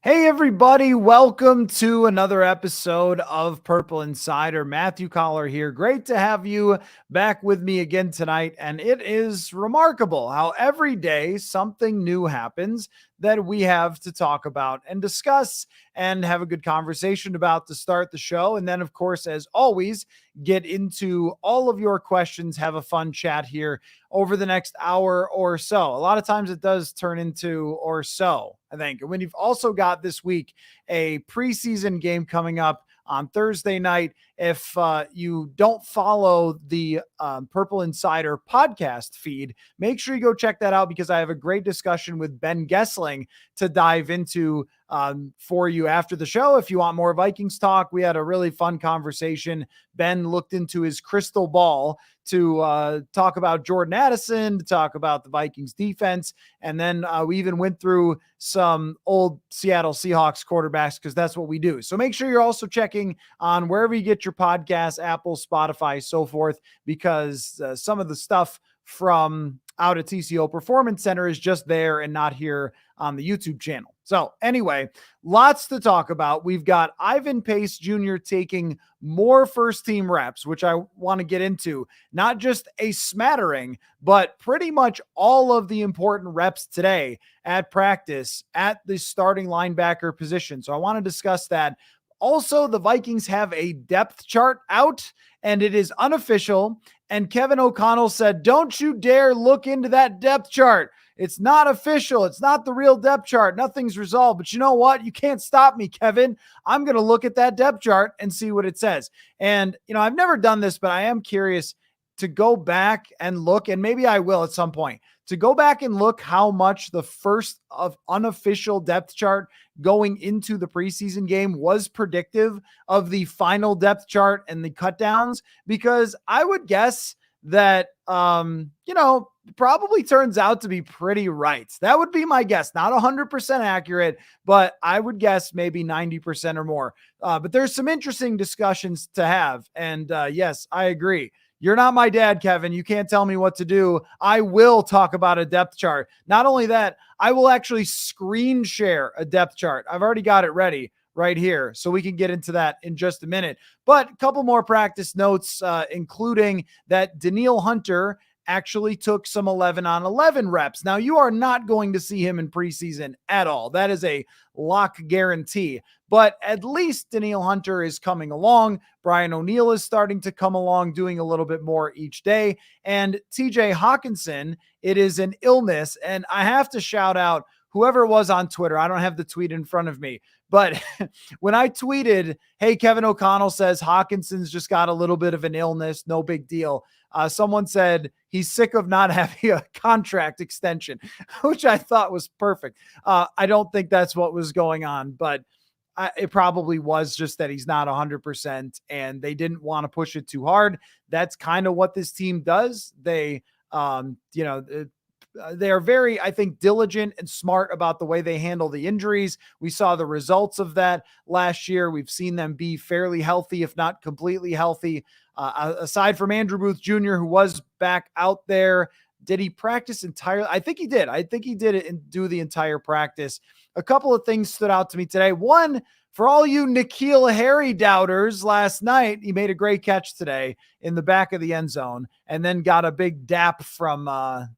Hey, everybody. Welcome to another episode of Purple Insider. Matthew Coller here. Great to have you back with me again tonight. And it is remarkable how every day something new happens that we have to talk about and discuss and have a good conversation about to start the show. And then, of course, as always, get into all of your questions, have a fun chat here over the next hour or so. A lot of times it does turn into or so, I think. And when you've also got this week a preseason game coming up on Thursday night, if you don't follow the Purple Insider podcast feed, make sure you go check that out because I have a great discussion with Ben Gessling to dive into for you after the show. If you want more Vikings talk, we had a really fun conversation. Ben looked into his crystal ball to talk about Jordan Addison, to talk about the Vikings defense. And then we even went through some old Seattle Seahawks quarterbacks because that's what we do. So make sure you're also checking on wherever you get your podcasts, Apple, Spotify, so forth, because some of the stuff from out at TCO Performance Center is just there and not here on the YouTube channel. So anyway, lots to talk about. We've got Ivan Pace Jr. taking more first team reps, which I want to get into, not just a smattering, but pretty much all of the important reps today at practice at the starting linebacker position. So I want to discuss that. Also, the Vikings have a depth chart out and it is unofficial. And Kevin O'Connell said, don't you dare look into that depth chart. It's not official. It's not the real depth chart. Nothing's resolved. But you know what? You can't stop me, Kevin. I'm going to look at that depth chart and see what it says. And, I've never done this, but I am curious to go back and look, and maybe I will at some point, to go back and look how much the first of unofficial depth chart going into the preseason game was predictive of the final depth chart and the cut downs, because I would guess that, probably turns out to be pretty right. That would be my guess. Not 100% accurate, but I would guess maybe 90% or more. But there's some interesting discussions to have. And yes, I agree. You're not my dad, Kevin. You can't tell me what to do. I will talk about a depth chart. Not only that, I will actually screen share a depth chart. I've already got it ready right here, so we can get into that in just a minute. But a couple more practice notes, including that Danielle Hunter actually took some 11-on-11 reps. Now, you are not going to see him in preseason at all. That is a lock guarantee. But at least Danielle Hunter is coming along. Brian O'Neill is starting to come along, doing a little bit more each day. And TJ Hawkinson, it is an illness. And I have to shout out whoever it was on Twitter. I don't have the tweet in front of me. But when I tweeted, hey, Kevin O'Connell says Hawkinson's just got a little bit of an illness, no big deal. Someone said he's sick of not having a contract extension, which I thought was perfect. I don't think that's what was going on, but it probably was just that he's not 100% and they didn't want to push it too hard. That's kind of what this team does. They are very, I think, diligent and smart about the way they handle the injuries. We saw the results of that last year. We've seen them be fairly healthy, if not completely healthy. Aside from Andrew Booth Jr., who was back out there, did he practice entirely? I think he did. I think he did it and do the entire practice. A couple of things stood out to me today. One, for all you N'Keal Harry doubters, last night, he made a great catch today in the back of the end zone and then got a big dap from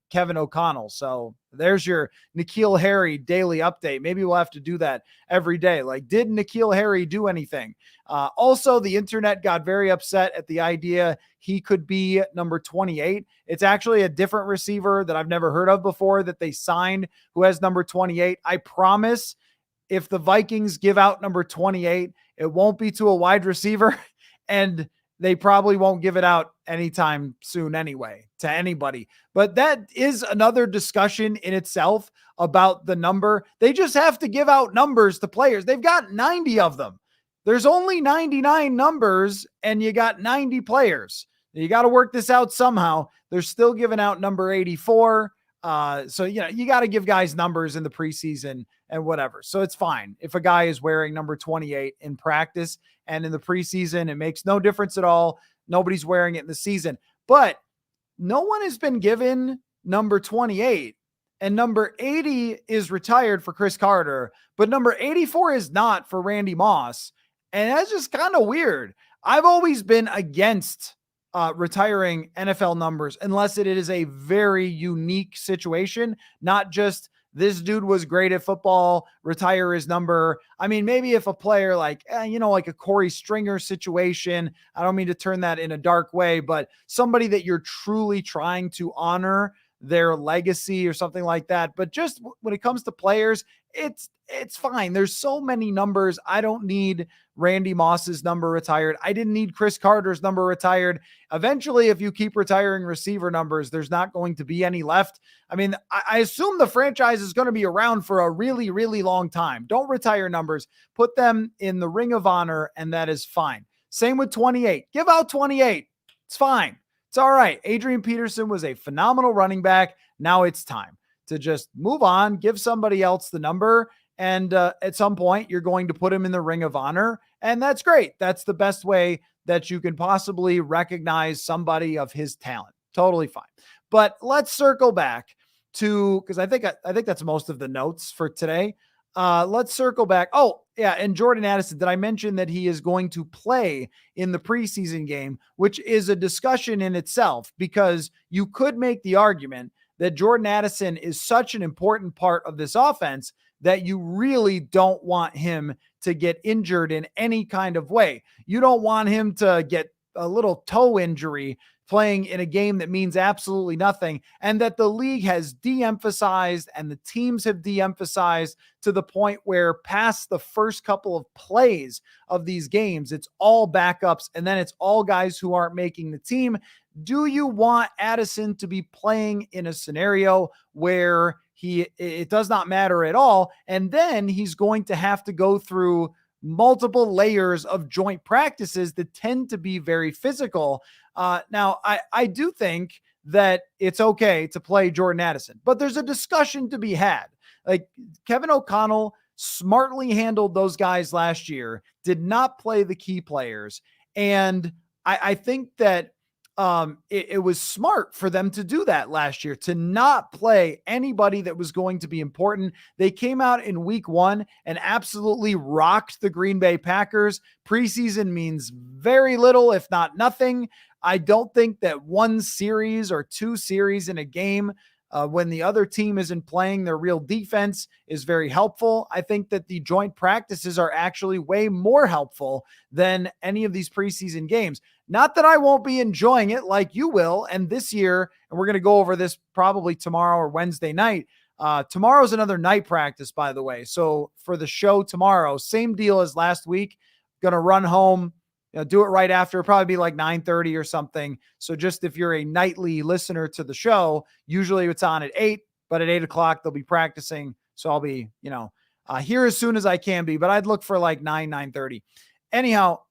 Kevin O'Connell. So there's your N'Keal Harry daily update. Maybe we'll have to do that every day. Like, did N'Keal Harry do anything? Also, the internet got very upset at the idea he could be number 28. It's actually a different receiver that I've never heard of before that they signed who has number 28. I promise if the Vikings give out number 28, it won't be to a wide receiver, and they probably won't give it out anytime soon anyway to anybody. But that is another discussion in itself about the number. They just have to give out numbers to players. They've got 90 of them. There's only 99 numbers, and you got 90 players. You got to work this out somehow. They're still giving out number 84. So, you got to give guys numbers in the preseason and whatever. So it's fine. If a guy is wearing number 28 in practice and in the preseason, it makes no difference at all. Nobody's wearing it in the season, but no one has been given number 28 and number 80 is retired for Chris Carter, but number 84 is not for Randy Moss. And that's just kind of weird. I've always been against retiring NFL numbers unless it is a very unique situation, not just this dude was great at football, retire his number. I mean, maybe if a player like, like a Corey Stringer situation, I don't mean to turn that in a dark way, but somebody that you're truly trying to honor their legacy or something like that. But just when it comes to players, it's fine. There's so many numbers. I don't need Randy Moss's number retired. I didn't need Chris Carter's number retired. Eventually, if you keep retiring receiver numbers, there's not going to be any left. I mean, I assume the franchise is going to be around for a really, really long time. Don't retire numbers. Put them in the Ring of Honor, and that is fine. Same with 28. Give out 28. It's fine. It's all right. Adrian Peterson was a phenomenal running back. Now it's time to just move on, give somebody else the number. And at some point, you're going to put him in the Ring of Honor. And that's great. That's the best way that you can possibly recognize somebody of his talent. Totally fine. But let's circle back to, because I think that's most of the notes for today. Let's circle back. Oh, yeah. And Jordan Addison, did I mention that he is going to play in the preseason game, which is a discussion in itself, because you could make the argument that Jordan Addison is such an important part of this offense that you really don't want him to get injured in any kind of way. You don't want him to get a little toe injury playing in a game that means absolutely nothing, and that the league has de-emphasized and the teams have de-emphasized to the point where past the first couple of plays of these games, it's all backups, and then it's all guys who aren't making the team. Do you want Addison to be playing in a scenario where it does not matter at all, and then he's going to have to go through multiple layers of joint practices that tend to be very physical? Now, I do think that it's okay to play Jordan Addison, but there's a discussion to be had. Like, Kevin O'Connell smartly handled those guys last year, did not play the key players. And I think that it was smart for them to do that last year, to not play anybody that was going to be important. They came out in week 1 and absolutely rocked the Green Bay Packers. Preseason means very little, if not nothing. I don't think that one series or two series in a game when the other team isn't playing their real defense is very helpful. I think that the joint practices are actually way more helpful than any of these preseason games. Not that I won't be enjoying it like you will. And this year, and we're going to go over this probably tomorrow or Wednesday night. Tomorrow's another night practice, by the way. So for the show tomorrow, same deal as last week. Going to run home, do it right after. It'll probably be like 9:30 or something. So just if you're a nightly listener to the show, usually it's on at 8, but at 8 o'clock, they'll be practicing. So I'll be, here as soon as I can be, but I'd look for like 9:30. Anyhow,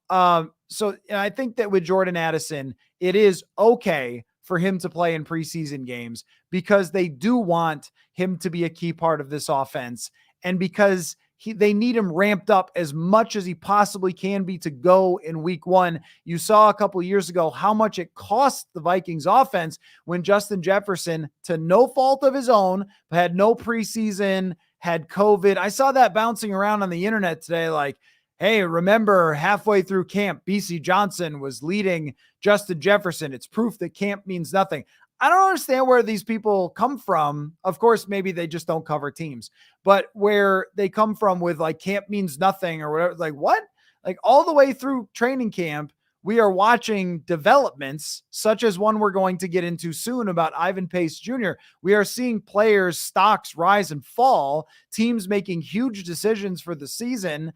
so I think that with Jordan Addison, it is okay for him to play in preseason games because they do want him to be a key part of this offense. And because they need him ramped up as much as he possibly can be to go in week 1. You saw a couple of years ago how much it cost the Vikings offense when Justin Jefferson, to no fault of his own, had no preseason, had COVID. I saw that bouncing around on the internet today, like, hey, remember halfway through camp, BC Johnson was leading Justin Jefferson. It's proof that camp means nothing. I don't understand where these people come from. Of course, maybe they just don't cover teams, but where they come from with like camp means nothing or whatever. Like what? Like all the way through training camp, we are watching developments such as one we're going to get into soon about Ivan Pace Jr. We are seeing players' stocks rise and fall, teams making huge decisions for the season.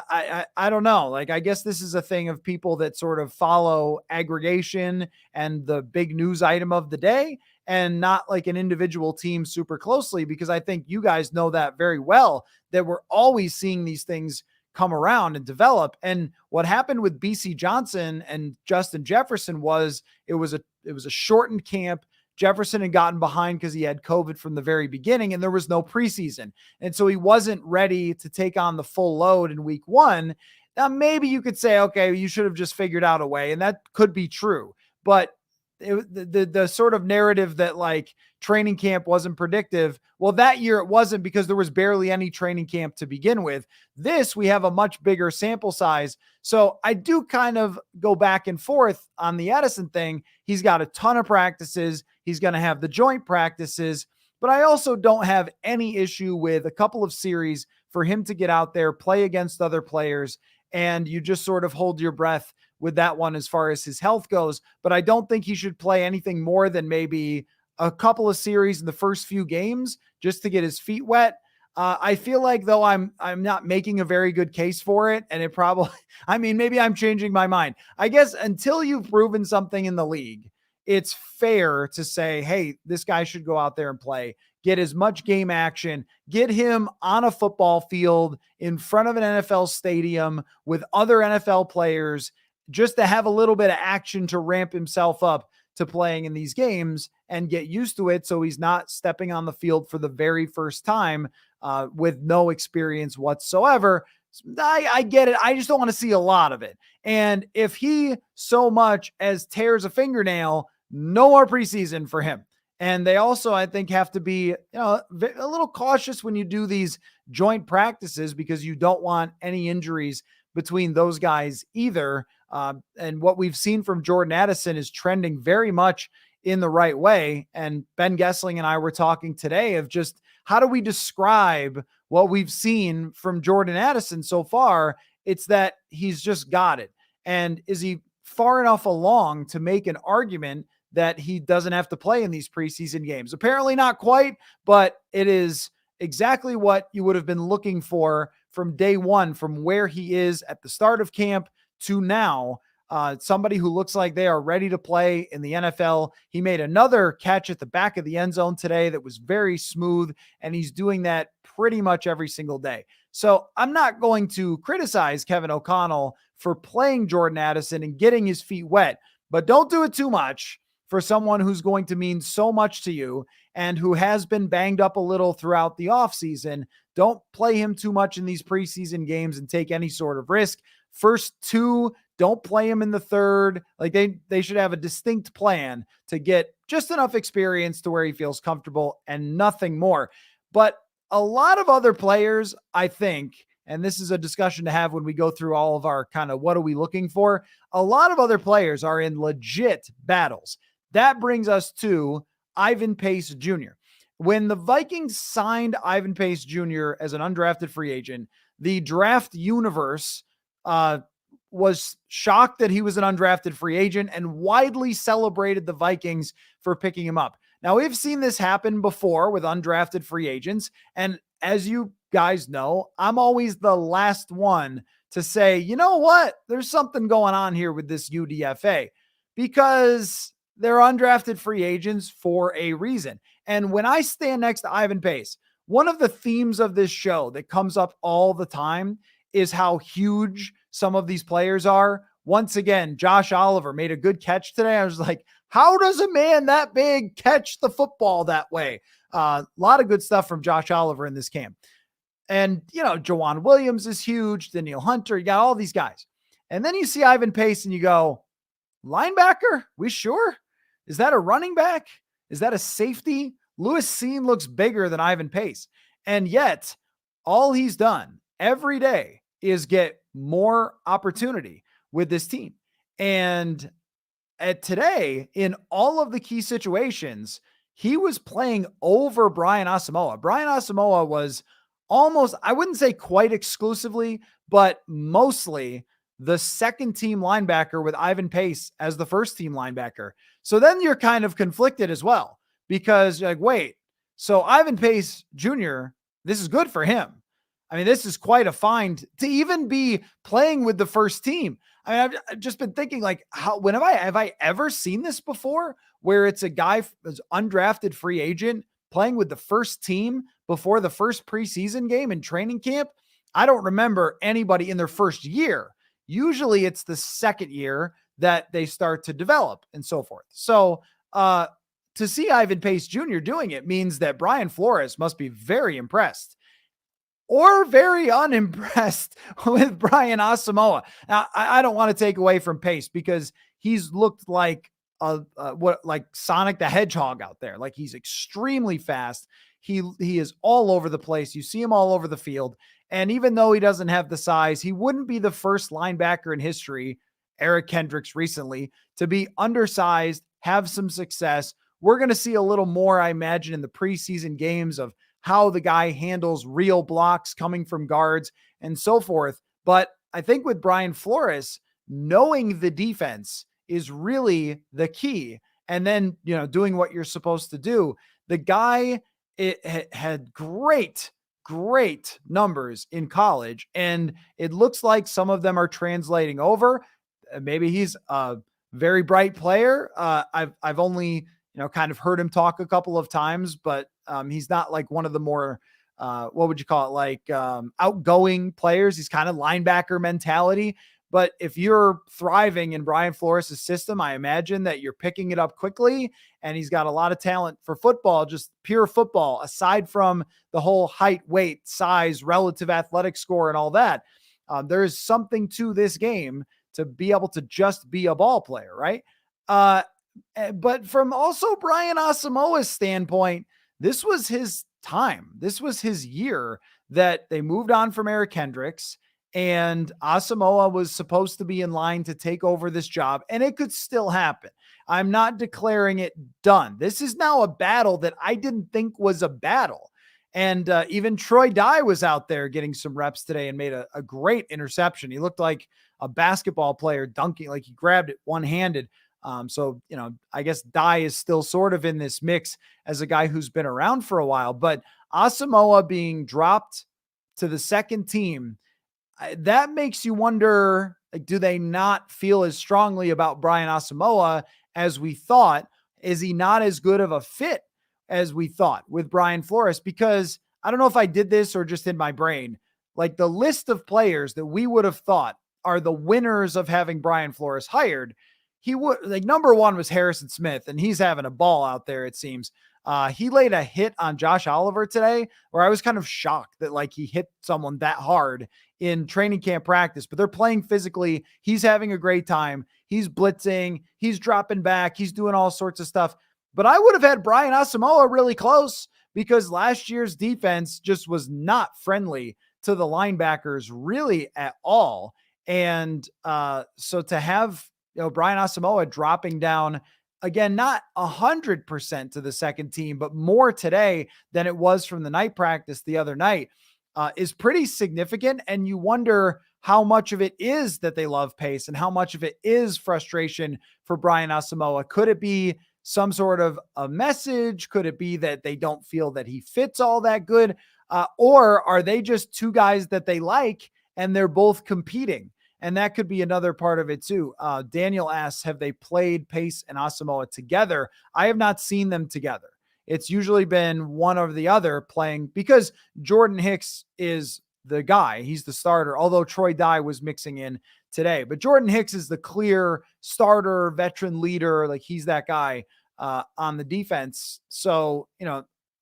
I don't know. Like, I guess this is a thing of people that sort of follow aggregation and the big news item of the day and not like an individual team super closely, because I think you guys know that very well, that we're always seeing these things come around and develop. And what happened with BC Johnson and Justin Jefferson was it was a shortened camp. Jefferson had gotten behind because he had COVID from the very beginning and there was no preseason. And so he wasn't ready to take on the full load in week 1. Now, maybe you could say, okay, you should have just figured out a way. And that could be true. But the sort of narrative that like training camp wasn't predictive. Well, that year it wasn't because there was barely any training camp to begin with. This, we have a much bigger sample size. So I do kind of go back and forth on the Addison thing. He's got a ton of practices. He's going to have the joint practices, but I also don't have any issue with a couple of series for him to get out there, play against other players, and you just sort of hold your breath with that one as far as his health goes. But I don't think he should play anything more than maybe a couple of series in the first few games just to get his feet wet. I feel like though I'm not making a very good case for it, and it probably, I mean, maybe I'm changing my mind. I guess until you've proven something in the league, it's fair to say, hey, this guy should go out there and play, get as much game action, get him on a football field in front of an NFL stadium with other NFL players, just to have a little bit of action to ramp himself up to playing in these games and get used to it. So he's not stepping on the field for the very first time with no experience whatsoever. I get it. I just don't want to see a lot of it. And if he so much as tears a fingernail, no more preseason for him. And they also, I think, have to be, a little cautious when you do these joint practices because you don't want any injuries between those guys either. And what we've seen from Jordan Addison is trending very much in the right way. And Ben Gessling and I were talking today of just how do we describe what we've seen from Jordan Addison so far? It's that he's just got it. And is he far enough along to make an argument that he doesn't have to play in these preseason games? Apparently not quite, but it is exactly what you would have been looking for from day one, from where he is at the start of camp to now. Somebody who looks like they are ready to play in the NFL. He made another catch at the back of the end zone today that was very smooth, and he's doing that pretty much every single day. So I'm not going to criticize Kevin O'Connell for playing Jordan Addison and getting his feet wet, but don't do it too much for someone who's going to mean so much to you and who has been banged up a little throughout the offseason. Don't play him too much in these preseason games and take any sort of risk. First two, don't play him in the third. Like they should have a distinct plan to get just enough experience to where he feels comfortable and nothing more. But a lot of other players, I think, and this is a discussion to have when we go through all of our kind of what are we looking for, a lot of other players are in legit battles. That brings us to Ivan Pace Jr. When the Vikings signed Ivan Pace Jr. as an undrafted free agent, the draft universe was shocked that he was an undrafted free agent and widely celebrated the Vikings for picking him up. Now, we've seen this happen before with undrafted free agents. And as you guys know, I'm always the last one to say, you know what? There's something going on here with this UDFA because they're undrafted free agents for a reason. And when I stand next to Ivan Pace, one of the themes of this show that comes up all the time is how huge some of these players are. Once again, Josh Oliver made a good catch today. I was like, how does a man that big catch the football that way? A lot of good stuff from Josh Oliver in this camp. And, Jawan Williams is huge. Danielle Hunter, you got all these guys. And then you see Ivan Pace and you go, linebacker? We sure? Is that a running back? Is that a safety? Lewis Cine looks bigger than Ivan Pace. And yet, all he's done every day is get more opportunity with this team. And today, in all of the key situations, he was playing over Brian Asamoah. Brian Asamoah was almost, I wouldn't say quite exclusively, but mostly the second team linebacker with Ivan Pace as the first team linebacker. So then you're kind of conflicted as well because you're like, wait, so Ivan Pace Jr., this is good for him. I mean, this is quite a find to even be playing with the first team. I mean, I've just been thinking like, when have I ever seen this before where it's a guy who's undrafted free agent playing with the first team before the first preseason game in training camp? I don't remember anybody in their first year. Usually it's the second year that they start to develop and so forth. So to see Ivan Pace Jr. doing it means that Brian Flores must be very impressed or very unimpressed with Brian Asamoah. Now, I don't want to take away from Pace because he's looked like what like Sonic the Hedgehog out there. Like he's extremely fast. He is all over the place. You see him all over the field. And even though he doesn't have the size, he wouldn't be the first linebacker in history, Eric Kendricks recently, to be undersized, have some success. We're going to see a little more, I imagine, in the preseason games of how the guy handles real blocks coming from guards and so forth. But I think with Brian Flores, knowing the defense is really the key. And then, doing what you're supposed to do. The guy had great numbers in college, and it looks like some of them are translating over. Maybe he's a very bright player. I've only, kind of heard him talk a couple of times, but he's not like one of the more, what would you call it? Like outgoing players. He's kind of linebacker mentality. But if you're thriving in Brian Flores' system, I imagine that you're picking it up quickly, and he's got a lot of talent for football, just pure football, aside from the whole height, weight, size, relative athletic score, and all that. There is something to this game to be able to just be a ball player, right? But from also Brian Asamoah's standpoint, this was his time. This was his year that they moved on from Eric Kendricks. And Asamoah was supposed to be in line to take over this job, and it could still happen. I'm not declaring it done. This is now a battle that I didn't think was a battle. And even Troy Dye was out there getting some reps today and made a great interception. He looked like a basketball player dunking, like he grabbed it one-handed. So, I guess Dye is still sort of in this mix as a guy who's been around for a while. But Asamoah being dropped to the second team, that makes you wonder, like, do they not feel as strongly about Brian Asamoah as we thought? Is he not as good of a fit as we thought with Brian Flores? Because I don't know if I did this or just in my brain, like the list of players that we would have thought are the winners of having Brian Flores hired. He would, like, number one was Harrison Smith, and he's having a ball out there, it seems. He laid a hit on Josh Oliver today, where I was kind of shocked that like he hit someone that hard in training camp practice, but they're playing physically. He's having a great time. He's blitzing. He's dropping back. He's doing all sorts of stuff. But I would have had Brian Asamoah really close because last year's defense just was not friendly to the linebackers really at all. And so to have, Brian Asamoah dropping down, again, not 100% to the second team, but more today than it was from the night practice the other night, is pretty significant. And you wonder how much of it is that they love pace and how much of it is frustration for Brian Asamoah. Could it be some sort of a message? Could it be that they don't feel that he fits all that good? Or are they just two guys that they like and they're both competing? And that could be another part of it too. Daniel asks, have they played Pace and Asamoah together? I have not seen them together. It's usually been one or the other playing because Jordan Hicks is the guy. He's the starter, although Troy Dye was mixing in today. But Jordan Hicks is the clear starter, veteran leader. Like he's that guy on the defense. So,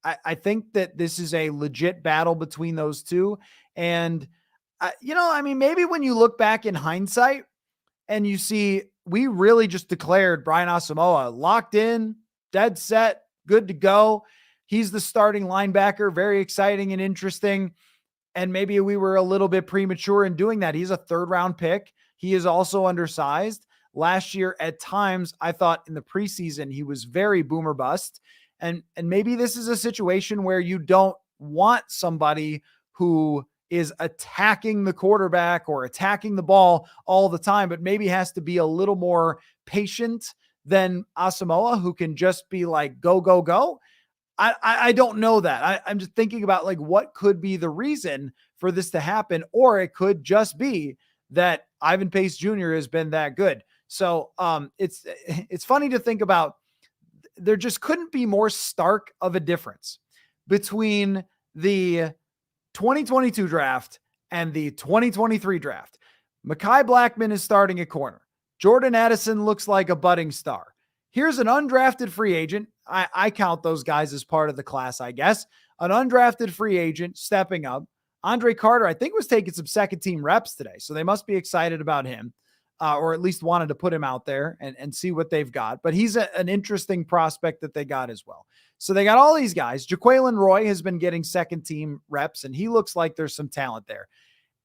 I think that this is a legit battle between those two. And maybe when you look back in hindsight and you see, we really just declared Brian Asamoah locked in, dead set, good to go. He's the starting linebacker, very exciting and interesting. And maybe we were a little bit premature in doing that. He's a third-round pick. He is also undersized. Last year, at times, I thought in the preseason, he was very boomer bust. And maybe this is a situation where you don't want somebody who is attacking the quarterback or attacking the ball all the time, but maybe has to be a little more patient than Asamoah, who can just be like, go, go, go. I don't know that. I'm just thinking about like what could be the reason for this to happen, or it could just be that Ivan Pace Jr. has been that good. So it's funny to think about. There just couldn't be more stark of a difference between the 2022 draft and the 2023 draft. Mekhi Blackmon is starting at corner. Jordan Addison looks like a budding star. Here's an undrafted free agent. I count those guys as part of the class, I guess. An undrafted free agent stepping up. Andre Carter, I think, was taking some second team reps today, so they must be excited about him. or at least wanted to put him out there and see what they've got. But he's an interesting prospect that they got as well. So they got all these guys. Jaquelin Roy has been getting second team reps, and he looks like there's some talent there.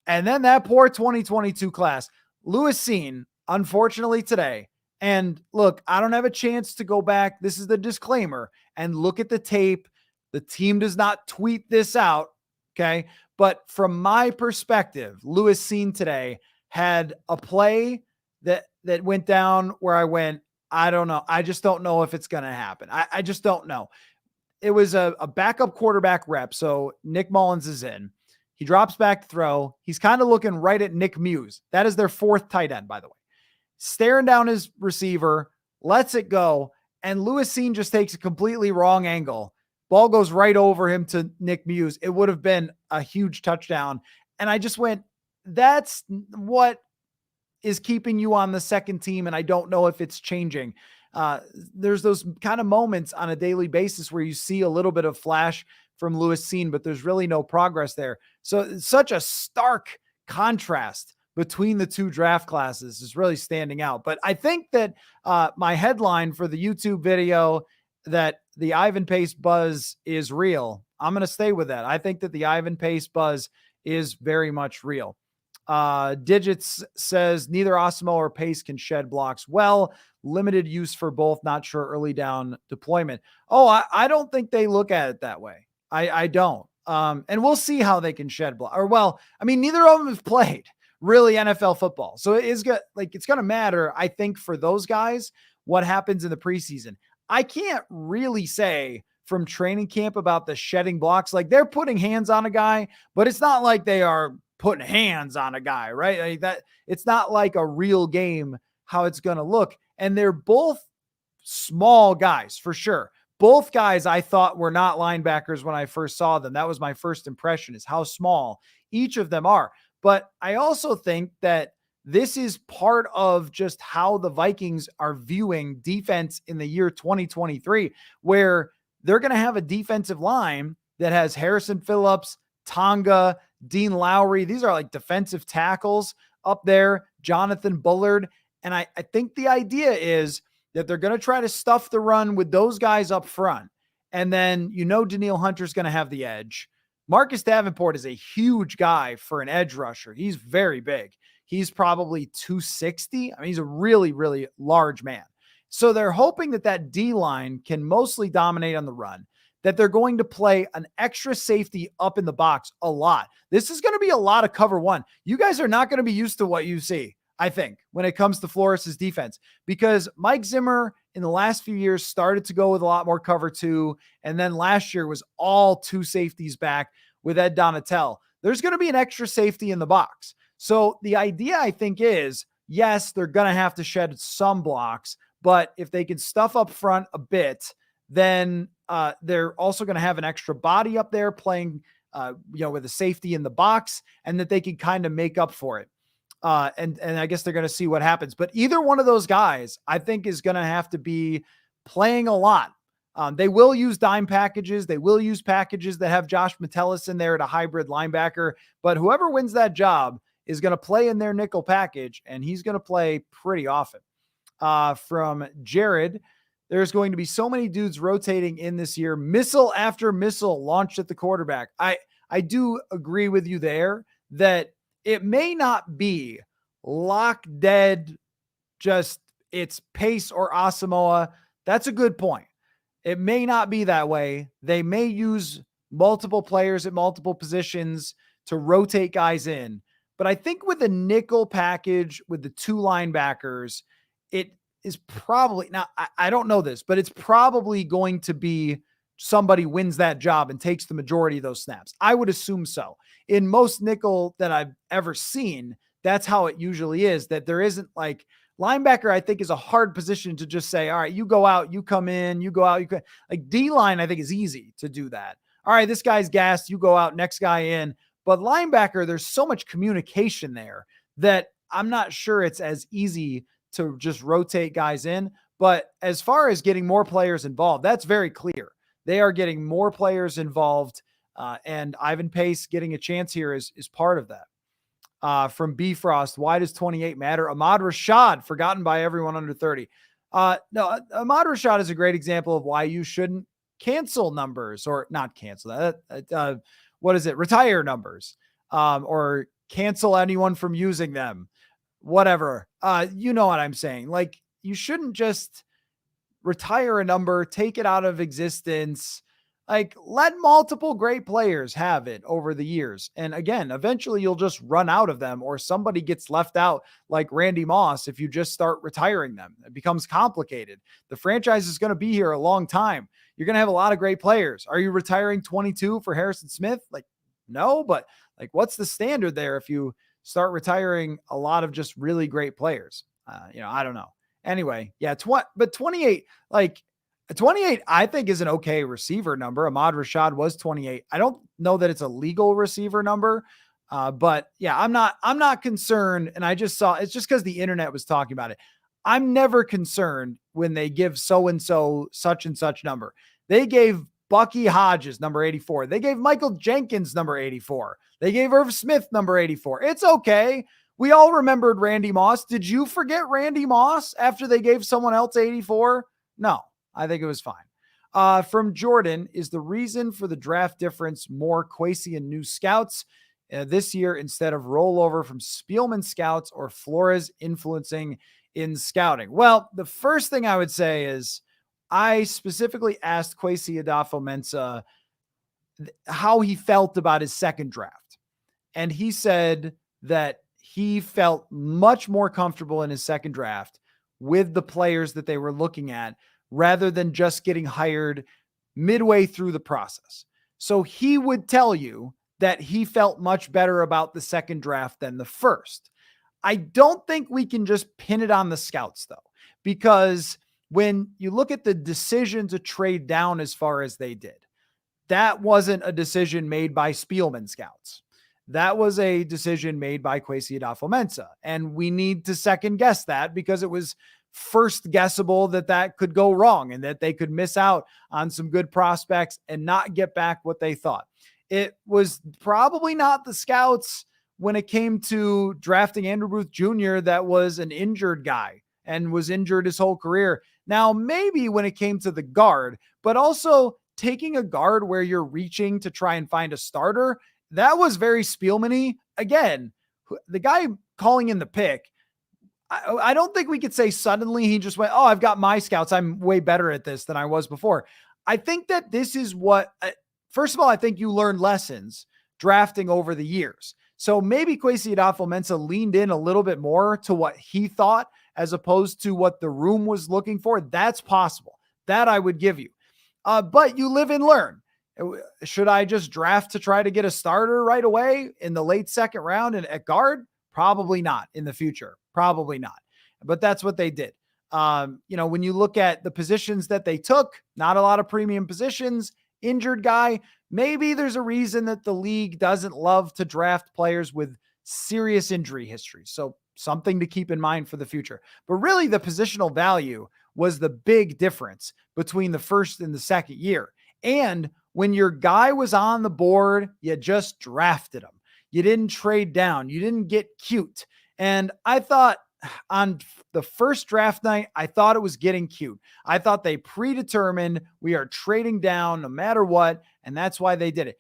And then that poor 2022 class, Lewis Cine, unfortunately today. And look, I don't have a chance to go back. This is the disclaimer and look at the tape. The team does not tweet this out. Okay. But from my perspective, Lewis Cine today had a play that went down where I went, I don't know. I just don't know if it's going to happen. I just don't know. It was a backup quarterback rep. So Nick Mullins is in. He drops back to throw. He's kind of looking right at Nick Muse. That is their fourth tight end, by the way. Staring down his receiver, lets it go, and Lewis Cine just takes a completely wrong angle. Ball goes right over him to Nick Muse. It would have been a huge touchdown. And I just went, that's what is keeping you on the second team, and I don't know if it's changing. There's those kind of moments on a daily basis where you see a little bit of flash from Lewis Cine, but there's really no progress there. So it's such a stark contrast between the two draft classes is really standing out. But I think that my headline for the YouTube video, that the Ivan Pace buzz is real, I'm going to stay with that. I think that the Ivan Pace buzz is very much real. Digits says neither Asamoah or Pace can shed blocks well. Limited use for both. Not sure early down deployment. Oh, I don't think they look at it that way. I don't. And we'll see how they can shed block. Or well, I mean, neither of them have played really NFL football, so it's going to matter. I think for those guys, what happens in the preseason. I can't really say from training camp about the shedding blocks. Like they're putting hands on a guy, but it's not like they are putting hands on a guy, right? Like that, it's not like a real game how it's going to look. And they're both small guys for sure. Both guys I thought were not linebackers when I first saw them. That was my first impression, is how small each of them are. But I also think that this is part of just how the Vikings are viewing defense in the year 2023, where they're going to have a defensive line that has Harrison Phillips, Tonga, Dean Lowry. These are like defensive tackles up there, Jonathan Bullard. And I think the idea is that they're going to try to stuff the run with those guys up front. And then, Danielle Hunter is going to have the edge. Marcus Davenport is a huge guy for an edge rusher. He's very big. He's probably 260. I mean, he's a really, really large man. So they're hoping that D-line can mostly dominate on the run, that they're going to play an extra safety up in the box a lot. This is going to be a lot of cover one. You guys are not going to be used to what you see, I think, when it comes to Flores' defense, because Mike Zimmer in the last few years started to go with a lot more cover two. And then last year was all two safeties back with Ed Donatel. There's going to be an extra safety in the box. So the idea, I think, is, yes, they're going to have to shed some blocks, but if they can stuff up front a bit, then they're also going to have an extra body up there playing, with a safety in the box, and that they can kind of make up for it. And I guess they're going to see what happens. But either one of those guys, I think, is going to have to be playing a lot. They will use dime packages. They will use packages that have Josh Metellus in there at a hybrid linebacker. But whoever wins that job is going to play in their nickel package, and he's going to play pretty often. From Jared, there's going to be so many dudes rotating in this year. Missile after missile launched at the quarterback. I do agree with you there that it may not be lock dead, just it's Pace or Asamoah. That's a good point. It may not be that way. They may use multiple players at multiple positions to rotate guys in. But I think with a nickel package with the two linebackers, it is probably, now I don't know this, but it's probably going to be somebody wins that job and takes the majority of those snaps. I would assume so. In most nickel that I've ever seen, that's how it usually is, that there isn't like linebacker, I think, is a hard position to just say, all right, you go out, you come in, you go out, you come. Like D-line, I think, is easy to do that. All right, this guy's gassed, you go out, next guy in. But linebacker, there's so much communication there that I'm not sure it's as easy to just rotate guys in. But as far as getting more players involved, that's very clear. They are getting more players involved, and Ivan Pace getting a chance here is part of that. From Bfrost, why does 28 matter? Ahmad Rashad, forgotten by everyone under 30. No, Ahmad Rashad is a great example of why you shouldn't cancel numbers, or not cancel that. What is it? Retire numbers, or cancel anyone from using them, whatever. You know what I'm saying? Like, you shouldn't just retire a number, take it out of existence. Like, let multiple great players have it over the years. And again, eventually you'll just run out of them, or somebody gets left out like Randy Moss. If you just start retiring them, it becomes complicated. The franchise is going to be here a long time. You're going to have a lot of great players. Are you retiring 22 for Harrison Smith? Like, no, but like, what's the standard there if you start retiring a lot of just really great players? I don't know. Anyway, yeah, but 28, like 28, I think is an okay receiver number. Ahmad Rashad was 28. I don't know that it's a legal receiver number, but yeah, I'm not concerned. And I just saw, it's just because the internet was talking about it. I'm never concerned when they give so-and-so such and such number. They gave Bucky Hodges number 84. They gave Michael Jenkins number 84. They gave Irv Smith number 84. It's okay. We all remembered Randy Moss. Did you forget Randy Moss after they gave someone else 84? No, I think it was fine. From Jordan, is the reason for the draft difference more Kwesi and new scouts this year instead of rollover from Spielman scouts or Flores influencing in scouting? Well, the first thing I would say is I specifically asked Kwesi adofo-mensah how he felt about his second draft. And he said that he felt much more comfortable in his second draft with the players that they were looking at rather than just getting hired midway through the process. So he would tell you that he felt much better about the second draft than the first. I don't think we can just pin it on the scouts, though, because when you look at the decision to trade down as far as they did, that wasn't a decision made by Spielman scouts. That was a decision made by Kwesi adofo-mensah. And we need to second guess that because it was first guessable that could go wrong and that they could miss out on some good prospects and not get back what they thought. It was probably not the scouts when it came to drafting Andrew Booth Jr. that was an injured guy and was injured his whole career. Now, maybe when it came to the guard, but also taking a guard where you're reaching to try and find a starter, that was very Spielman-y. Again, the guy calling in the pick, I don't think we could say suddenly he just went, oh, I've got my scouts. I'm way better at this than I was before. I think that this is what, first of all, I think you learn lessons drafting over the years. So maybe Kwesi adofo-mensah leaned in a little bit more to what he thought as opposed to what the room was looking for. That's possible. That I would give you. But you live and learn. Should I just draft to try to get a starter right away in the late second round and at guard? Probably not in the future. Probably not. But that's what they did. When you look at the positions that they took, not a lot of premium positions, injured guy, maybe there's a reason that the league doesn't love to draft players with serious injury histories. So something to keep in mind for the future. But really the positional value was the big difference between the first and the second year. And when your guy was on the board, you just drafted him. You didn't trade down. You didn't get cute. And I thought on the first draft night, I thought it was getting cute. I thought they predetermined we are trading down no matter what. And that's why they did it.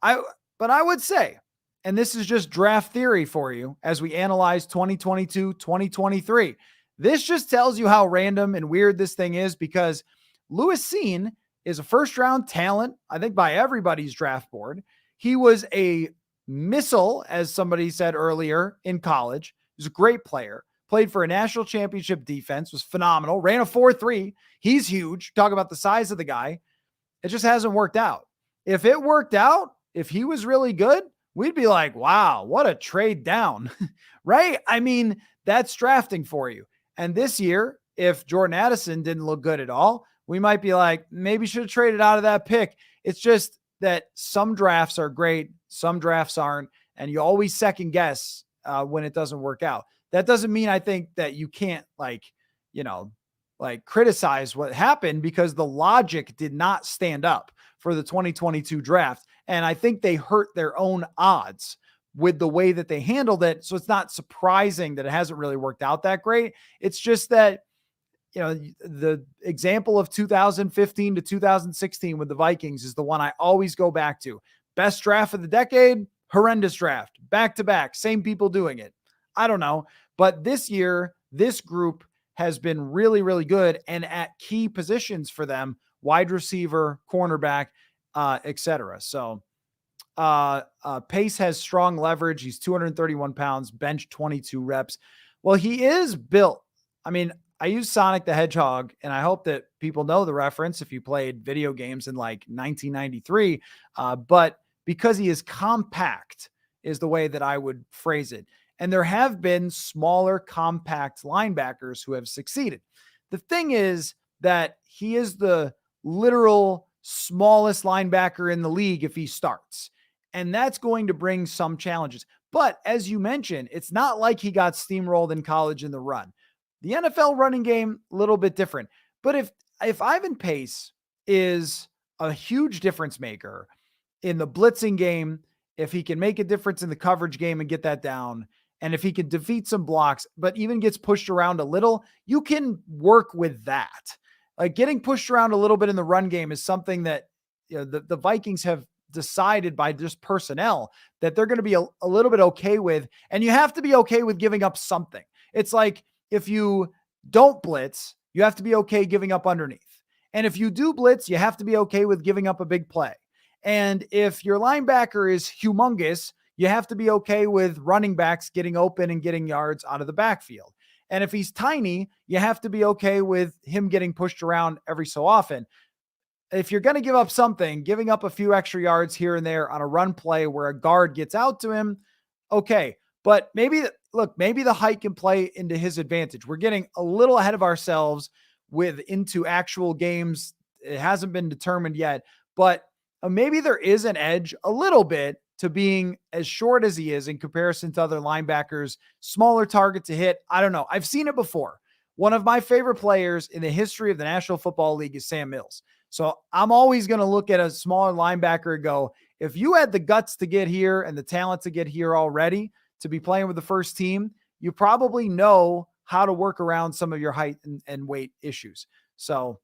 But I would say, and this is just draft theory for you as we analyze 2022, 2023. This just tells you how random and weird this thing is because Lewis Cine is a first round talent, I think by everybody's draft board. He was a missile, as somebody said earlier, in college. He was a great player, played for a national championship defense, was phenomenal, ran a 4.3. He's huge. Talk about the size of the guy. It just hasn't worked out. If it worked out, if he was really good, we'd be like, wow, what a trade down, right? I mean, that's drafting for you. And this year, if Jordan Addison didn't look good at all, we might be like, maybe should have traded out of that pick. It's just that some drafts are great, some drafts aren't, and you always second guess when it doesn't work out. That doesn't mean I think that you can't criticize what happened because the logic did not stand up for the 2022 draft. And I think they hurt their own odds with the way that they handled it. So it's not surprising that it hasn't really worked out that great. It's just that, the example of 2015 to 2016 with the Vikings is the one I always go back to. Best draft of the decade, horrendous draft, back to back, same people doing it. I don't know. But this year, this group has been really, really good and at key positions for them, wide receiver, cornerback, etc. So Pace has strong leverage. He's 231 pounds, bench 22 reps. Well, he is built. I mean, I use Sonic the Hedgehog, and I hope that people know the reference if you played video games in like 1993. But because he is compact is the way that I would phrase it. And there have been smaller, compact linebackers who have succeeded. The thing is that he is the literal smallest linebacker in the league if he starts. And that's going to bring some challenges. But as you mentioned, it's not like he got steamrolled in college in the run. The NFL running game, a little bit different. But if Ivan Pace is a huge difference maker in the blitzing game, if he can make a difference in the coverage game and get that down, and if he can defeat some blocks, but even gets pushed around a little, you can work with that. Like getting pushed around a little bit in the run game is something that the Vikings have decided by just personnel that they're going to be a little bit okay with. And you have to be okay with giving up something. It's like, if you don't blitz, you have to be okay giving up underneath. And if you do blitz, you have to be okay with giving up a big play. And if your linebacker is humongous, you have to be okay with running backs getting open and getting yards out of the backfield. And if he's tiny, you have to be okay with him getting pushed around every so often. If you're going to give up something, giving up a few extra yards here and there on a run play where a guard gets out to him, okay. But maybe the height can play into his advantage. We're getting a little ahead of ourselves into actual games. It hasn't been determined yet, but maybe there is an edge a little bit to being as short as he is in comparison to other linebackers, smaller target to hit. I don't know. I've seen it before. One of my favorite players in the history of the National Football League is Sam Mills. So I'm always going to look at a smaller linebacker and go, if you had the guts to get here and the talent to get here already, to be playing with the first team, you probably know how to work around some of your height and weight issues. So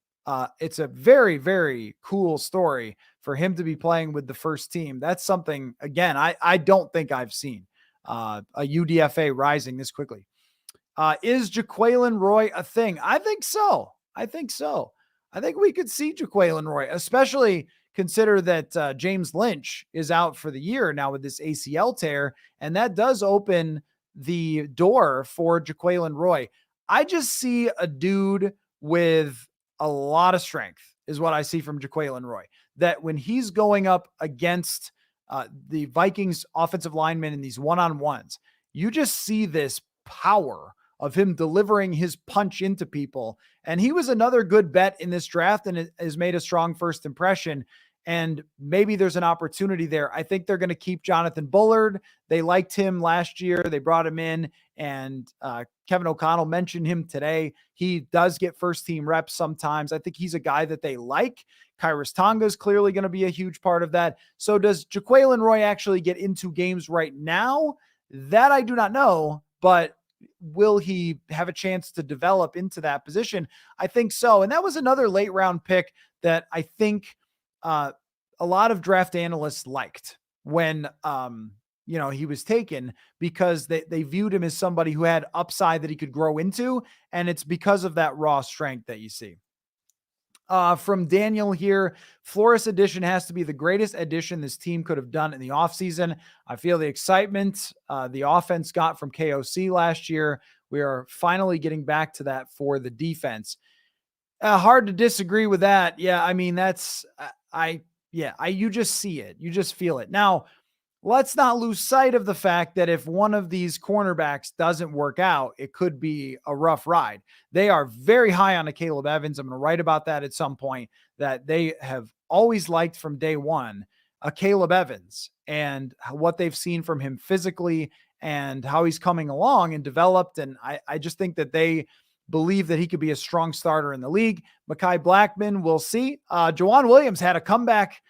it's a very, very cool story for him to be playing with the first team. That's something, again, I don't think I've seen a UDFA rising this quickly. Is Jaquelin Roy a thing? I think so. I think we could see Jaquelin Roy, especially consider that James Lynch is out for the year now with this ACL tear, and that does open the door for Jaquelin Roy. I just see a dude with a lot of strength is what I see from Jaquelin Roy, that when he's going up against the Vikings offensive linemen in these one-on-ones, you just see this power of him delivering his punch into people. And he was another good bet in this draft and has made a strong first impression. And maybe there's an opportunity there. I think they're going to keep Jonathan Bullard. They liked him last year. They brought him in, and Kevin O'Connell mentioned him today. He does get first team reps sometimes. I think he's a guy that they like. Kairos Tonga is clearly going to be a huge part of that. So does Jaquelin Roy actually get into games right now? That I do not know, but will he have a chance to develop into that position? I think so. And that was another late round pick that I think a lot of draft analysts liked when, he was taken, because they viewed him as somebody who had upside that he could grow into. And it's because of that raw strength that you see. From Daniel here, Flores addition has to be the greatest addition this team could have done in the offseason. I feel the excitement the offense got from KOC last year. We are finally getting back to that for the defense. Hard to disagree with that. Yeah, I mean, you just see it. You just feel it. Now, let's not lose sight of the fact that if one of these cornerbacks doesn't work out, it could be a rough ride. They are very high on a Caleb Evans. I'm going to write about that at some point, that they have always liked from day one, a Caleb Evans, and what they've seen from him physically and how he's coming along and developed. And I just think that they believe that he could be a strong starter in the league. Mekhi Blackman, we'll see. Jawan Williams had a comeback,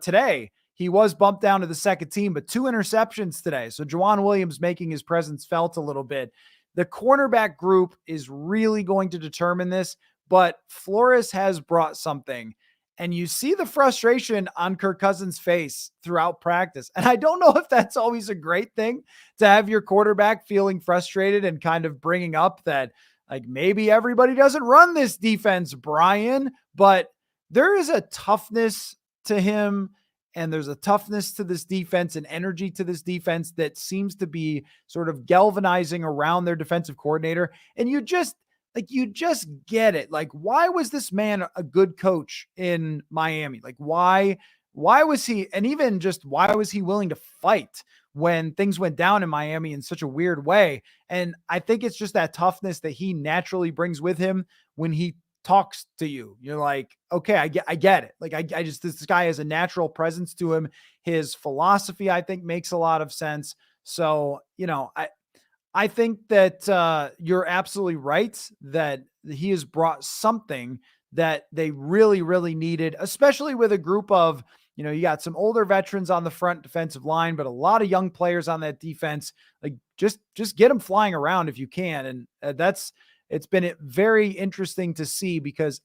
today. he was bumped down to the second team, but 2 interceptions today. So Juwan Williams making his presence felt a little bit. The cornerback group is really going to determine this, but Flores has brought something. And you see the frustration on Kirk Cousins' face throughout practice. And I don't know if that's always a great thing to have your quarterback feeling frustrated and kind of bringing up that, like, maybe everybody doesn't run this defense, Brian, but there is a toughness to him, and there's a toughness to this defense and energy to this defense that seems to be sort of galvanizing around their defensive coordinator. And you just get it. Like, why was this man a good coach in Miami? Like, why was he, and even just why was he willing to fight when things went down in Miami in such a weird way? And I think it's just that toughness that he naturally brings with him when he talks to you. You're like, okay, I get it. Like, I just, this guy has a natural presence to him. His philosophy, I think, makes a lot of sense. So, I think that you're absolutely right that he has brought something that they really, really needed, especially with a group of, you got some older veterans on the front defensive line, but a lot of young players on that defense. Like, just get them flying around if you can. And it's been very interesting to see, because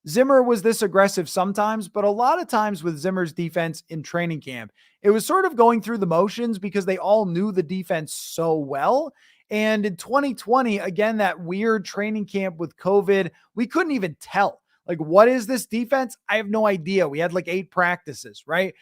Zimmer was this aggressive sometimes, but a lot of times with Zimmer's defense in training camp, it was sort of going through the motions because they all knew the defense so well. And in 2020, again, that weird training camp with COVID, we couldn't even tell. Like, what is this defense? I have no idea. We had like 8 practices, right?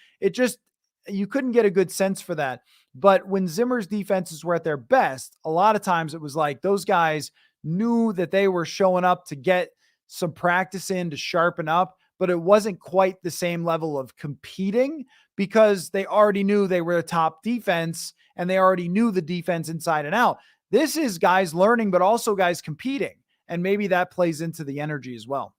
You couldn't get a good sense for that. But when Zimmer's defenses were at their best, a lot of times it was like those guys knew that they were showing up to get some practice in to sharpen up, but it wasn't quite the same level of competing because they already knew they were a top defense and they already knew the defense inside and out. This is guys learning, but also guys competing. And maybe that plays into the energy as well.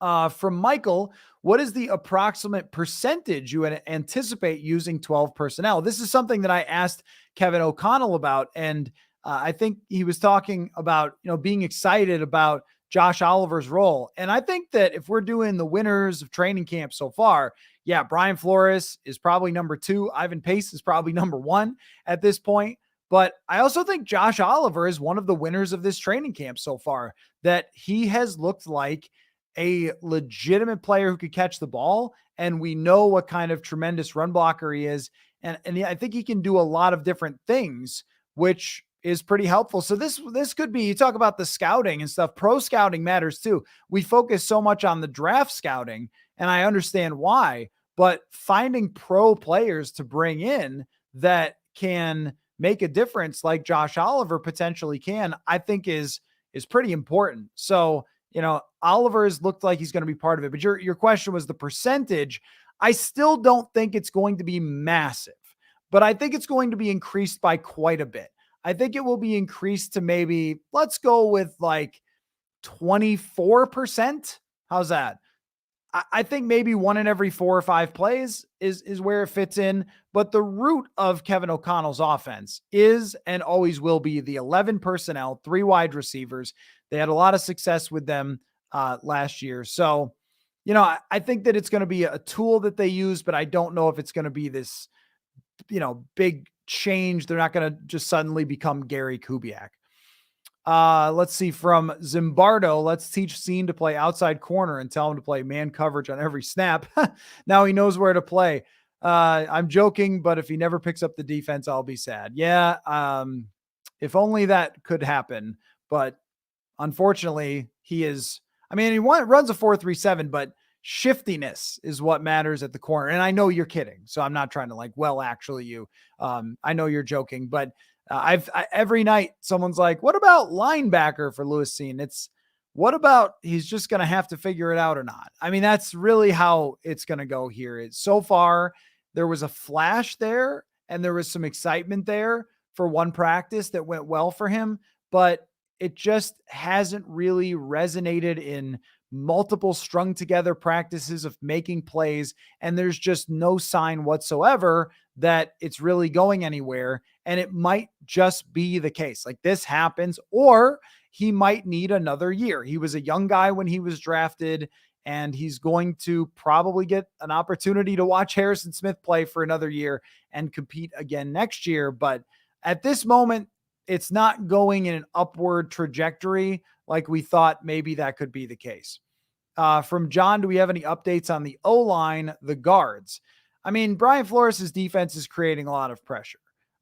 From Michael, what is the approximate percentage you would anticipate using 12 personnel? This is something that I asked Kevin O'Connell about. And I think he was talking about, being excited about Josh Oliver's role. And I think that if we're doing the winners of training camp so far, yeah, Brian Flores is probably number 2. Ivan Pace is probably number 1 at this point. But I also think Josh Oliver is one of the winners of this training camp so far, that he has looked like a legitimate player who could catch the ball. And we know what kind of tremendous run blocker he is. And I think he can do a lot of different things, which is pretty helpful. So this could be, you talk about the scouting and stuff. Pro scouting matters too. We focus so much on the draft scouting, and I understand why, but finding pro players to bring in that can make a difference, like Josh Oliver potentially can, I think is pretty important. So, Oliver has looked like he's going to be part of it, but your question was the percentage. I still don't think it's going to be massive, but I think it's going to be increased by quite a bit. I think it will be increased to maybe, let's go with like 24%. How's that? I think maybe 1 in every 4 or 5 plays is where it fits in. But the root of Kevin O'Connell's offense is and always will be the 11 personnel, 3 wide receivers. They had a lot of success with them last year. So, I think that it's going to be a tool that they use, but I don't know if it's going to be this, big change. They're not going to just suddenly become Gary Kubiak. Let's see, from Zimbardo, let's teach Scene to play outside corner and tell him to play man coverage on every snap. Now he knows where to play. I'm joking, but if he never picks up the defense, I'll be sad. Yeah. If only that could happen, but unfortunately he runs a 4-3-7, but shiftiness is what matters at the corner. And I know you're kidding, so I'm not trying to actually you, I know you're joking, but every night someone's like, what about linebacker for Lewis Scene? What about he's just going to have to figure it out or not? That's really how it's going to go here. So far, there was a flash there and there was some excitement there for one practice that went well for him, but it just hasn't really resonated in multiple strung together practices of making plays. And there's just no sign whatsoever that it's really going anywhere. And it might just be the case. Like, this happens, or he might need another year. He was a young guy when he was drafted, and he's going to probably get an opportunity to watch Harrison Smith play for another year and compete again next year. But at this moment, it's not going in an upward trajectory like we thought maybe that could be the case. From John, do we have any updates on the O-line, the guards? I mean, Brian Flores' defense is creating a lot of pressure.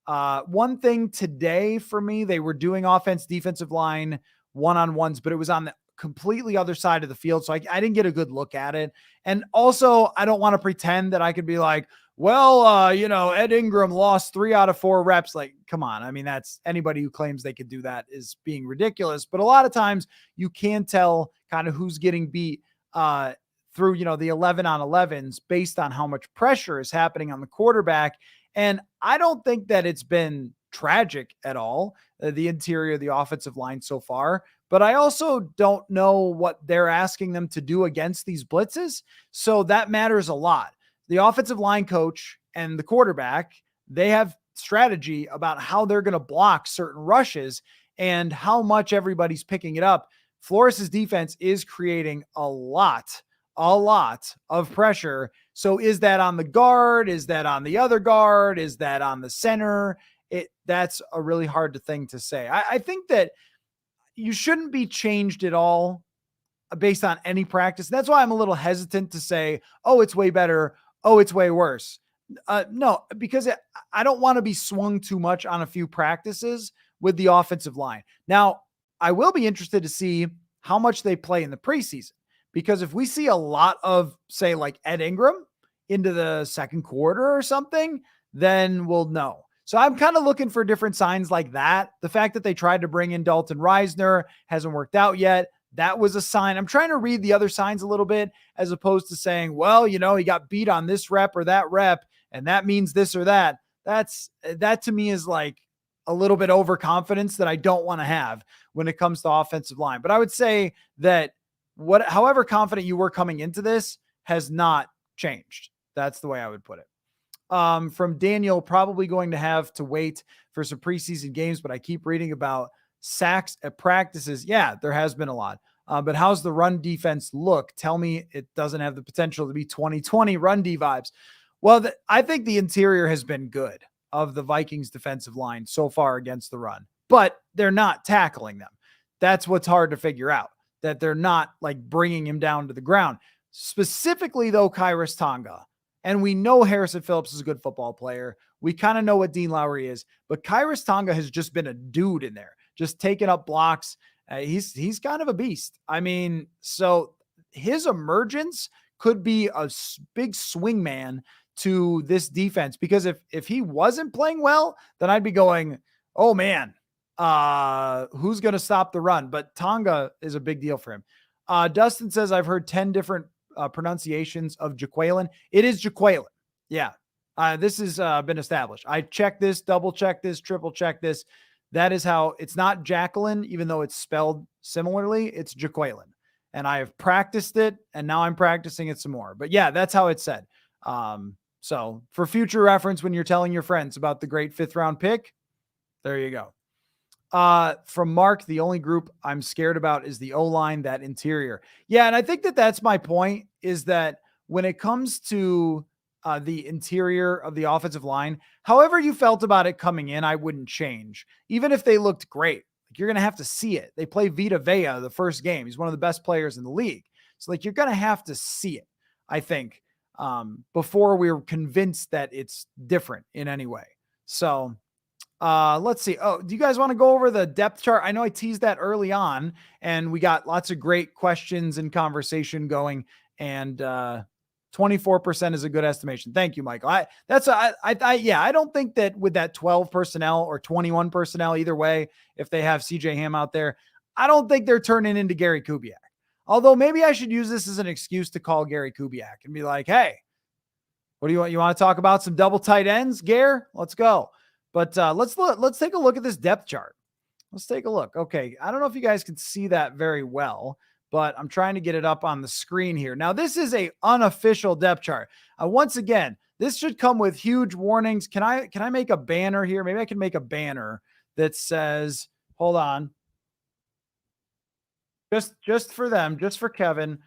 One thing today for me, they were doing offense, defensive line one-on-ones, but it was on the completely other side of the field. So I didn't get a good look at it. And also, I don't want to pretend that I could be like, well, Ed Ingram lost 3 out of 4 reps. Like, come on. I mean, that's anybody who claims they could do that is being ridiculous. But a lot of times you can tell kind of who's getting beat through, the 11 on 11s based on how much pressure is happening on the quarterback. And I don't think that it's been tragic at all, the interior of the offensive line so far. But I also don't know what they're asking them to do against these blitzes. So that matters a lot. The offensive line coach and the quarterback, they have strategy about how they're going to block certain rushes and how much everybody's picking it up. Flores' defense is creating a lot of pressure. So is that on the guard? Is that on the other guard? Is that on the center? That's a really hard thing to say. I think that you shouldn't be changed at all based on any practice. That's why I'm a little hesitant to say, oh, it's way better. Oh, it's way worse. No, because I don't want to be swung too much on a few practices with the offensive line. Now, I will be interested to see how much they play in the preseason, because if we see a lot of, say, like Ed Ingram into the second quarter or something, then we'll know. So I'm kind of looking for different signs like that. The fact that they tried to bring in Dalton Reisner hasn't worked out yet. That was a sign. I'm trying to read the other signs a little bit, as opposed to saying, well, he got beat on this rep or that rep, and that means this or that. That to me is like a little bit overconfidence that I don't want to have when it comes to offensive line. But I would say that however confident you were coming into this has not changed. That's the way I would put it. From Daniel, probably going to have to wait for some preseason games, but I keep reading about sacks at practices. Yeah, there has been a lot. But how's the run defense look? Tell me it doesn't have the potential to be 2020 run D vibes. Well, I think the interior has been good of the Vikings defensive line so far against the run, but they're not tackling them. That's what's hard to figure out, that they're not like bringing him down to the ground. Specifically though, Khyiris Tonga. And we know Harrison Phillips is a good football player. We kind of know what Dean Lowry is, but Khyiris Tonga has just been a dude in there, just taking up blocks. He's kind of a beast. I mean, so his emergence could be a big swing man to this defense, because if he wasn't playing well, then I'd be going, oh man, who's going to stop the run? But Tonga is a big deal for him. Dustin says, I've heard 10 different pronunciations of Jaquelin. It is Jaquelin. Yeah. This has been established. I checked this, double check this, triple check this. That is how it's not Jacqueline, even though it's spelled similarly. It's Jaquelin. And I have practiced it, and now I'm practicing it some more. But yeah, that's how it's said. So for future reference, when you're telling your friends about the great 5th round pick, there you go. From Mark, the only group I'm scared about is the O-line, that interior. Yeah. And I think that that's my point, is that when it comes to the interior of the offensive line, however you felt about it coming in, I wouldn't change. Even if they looked great, you're going to have to see it. They play Vita Vea the first game. He's one of the best players in the league. So you're going to have to see it, I think, before we're convinced that it's different in any way. So let's see. Oh, do you guys want to go over the depth chart? I know I teased that early on, and we got lots of great questions and conversation going, and 24% is a good estimation. Thank you, Michael. I don't think that with that 12 personnel or 21 personnel, either way, if they have CJ Ham out there, I don't think they're turning into Gary Kubiak. Although maybe I should use this as an excuse to call Gary Kubiak and be like, hey, what do you want? You want to talk about some double tight ends, Gare? Let's go. But let's take a look at this depth chart. Let's take a look. Okay. I don't know if you guys can see that very well, but I'm trying to get it up on the screen here. Now, this is a unofficial depth chart. Once again, this should come with huge warnings. Can I make a banner here? Maybe I can make a banner that says, hold on. Just for them, just for Kevin.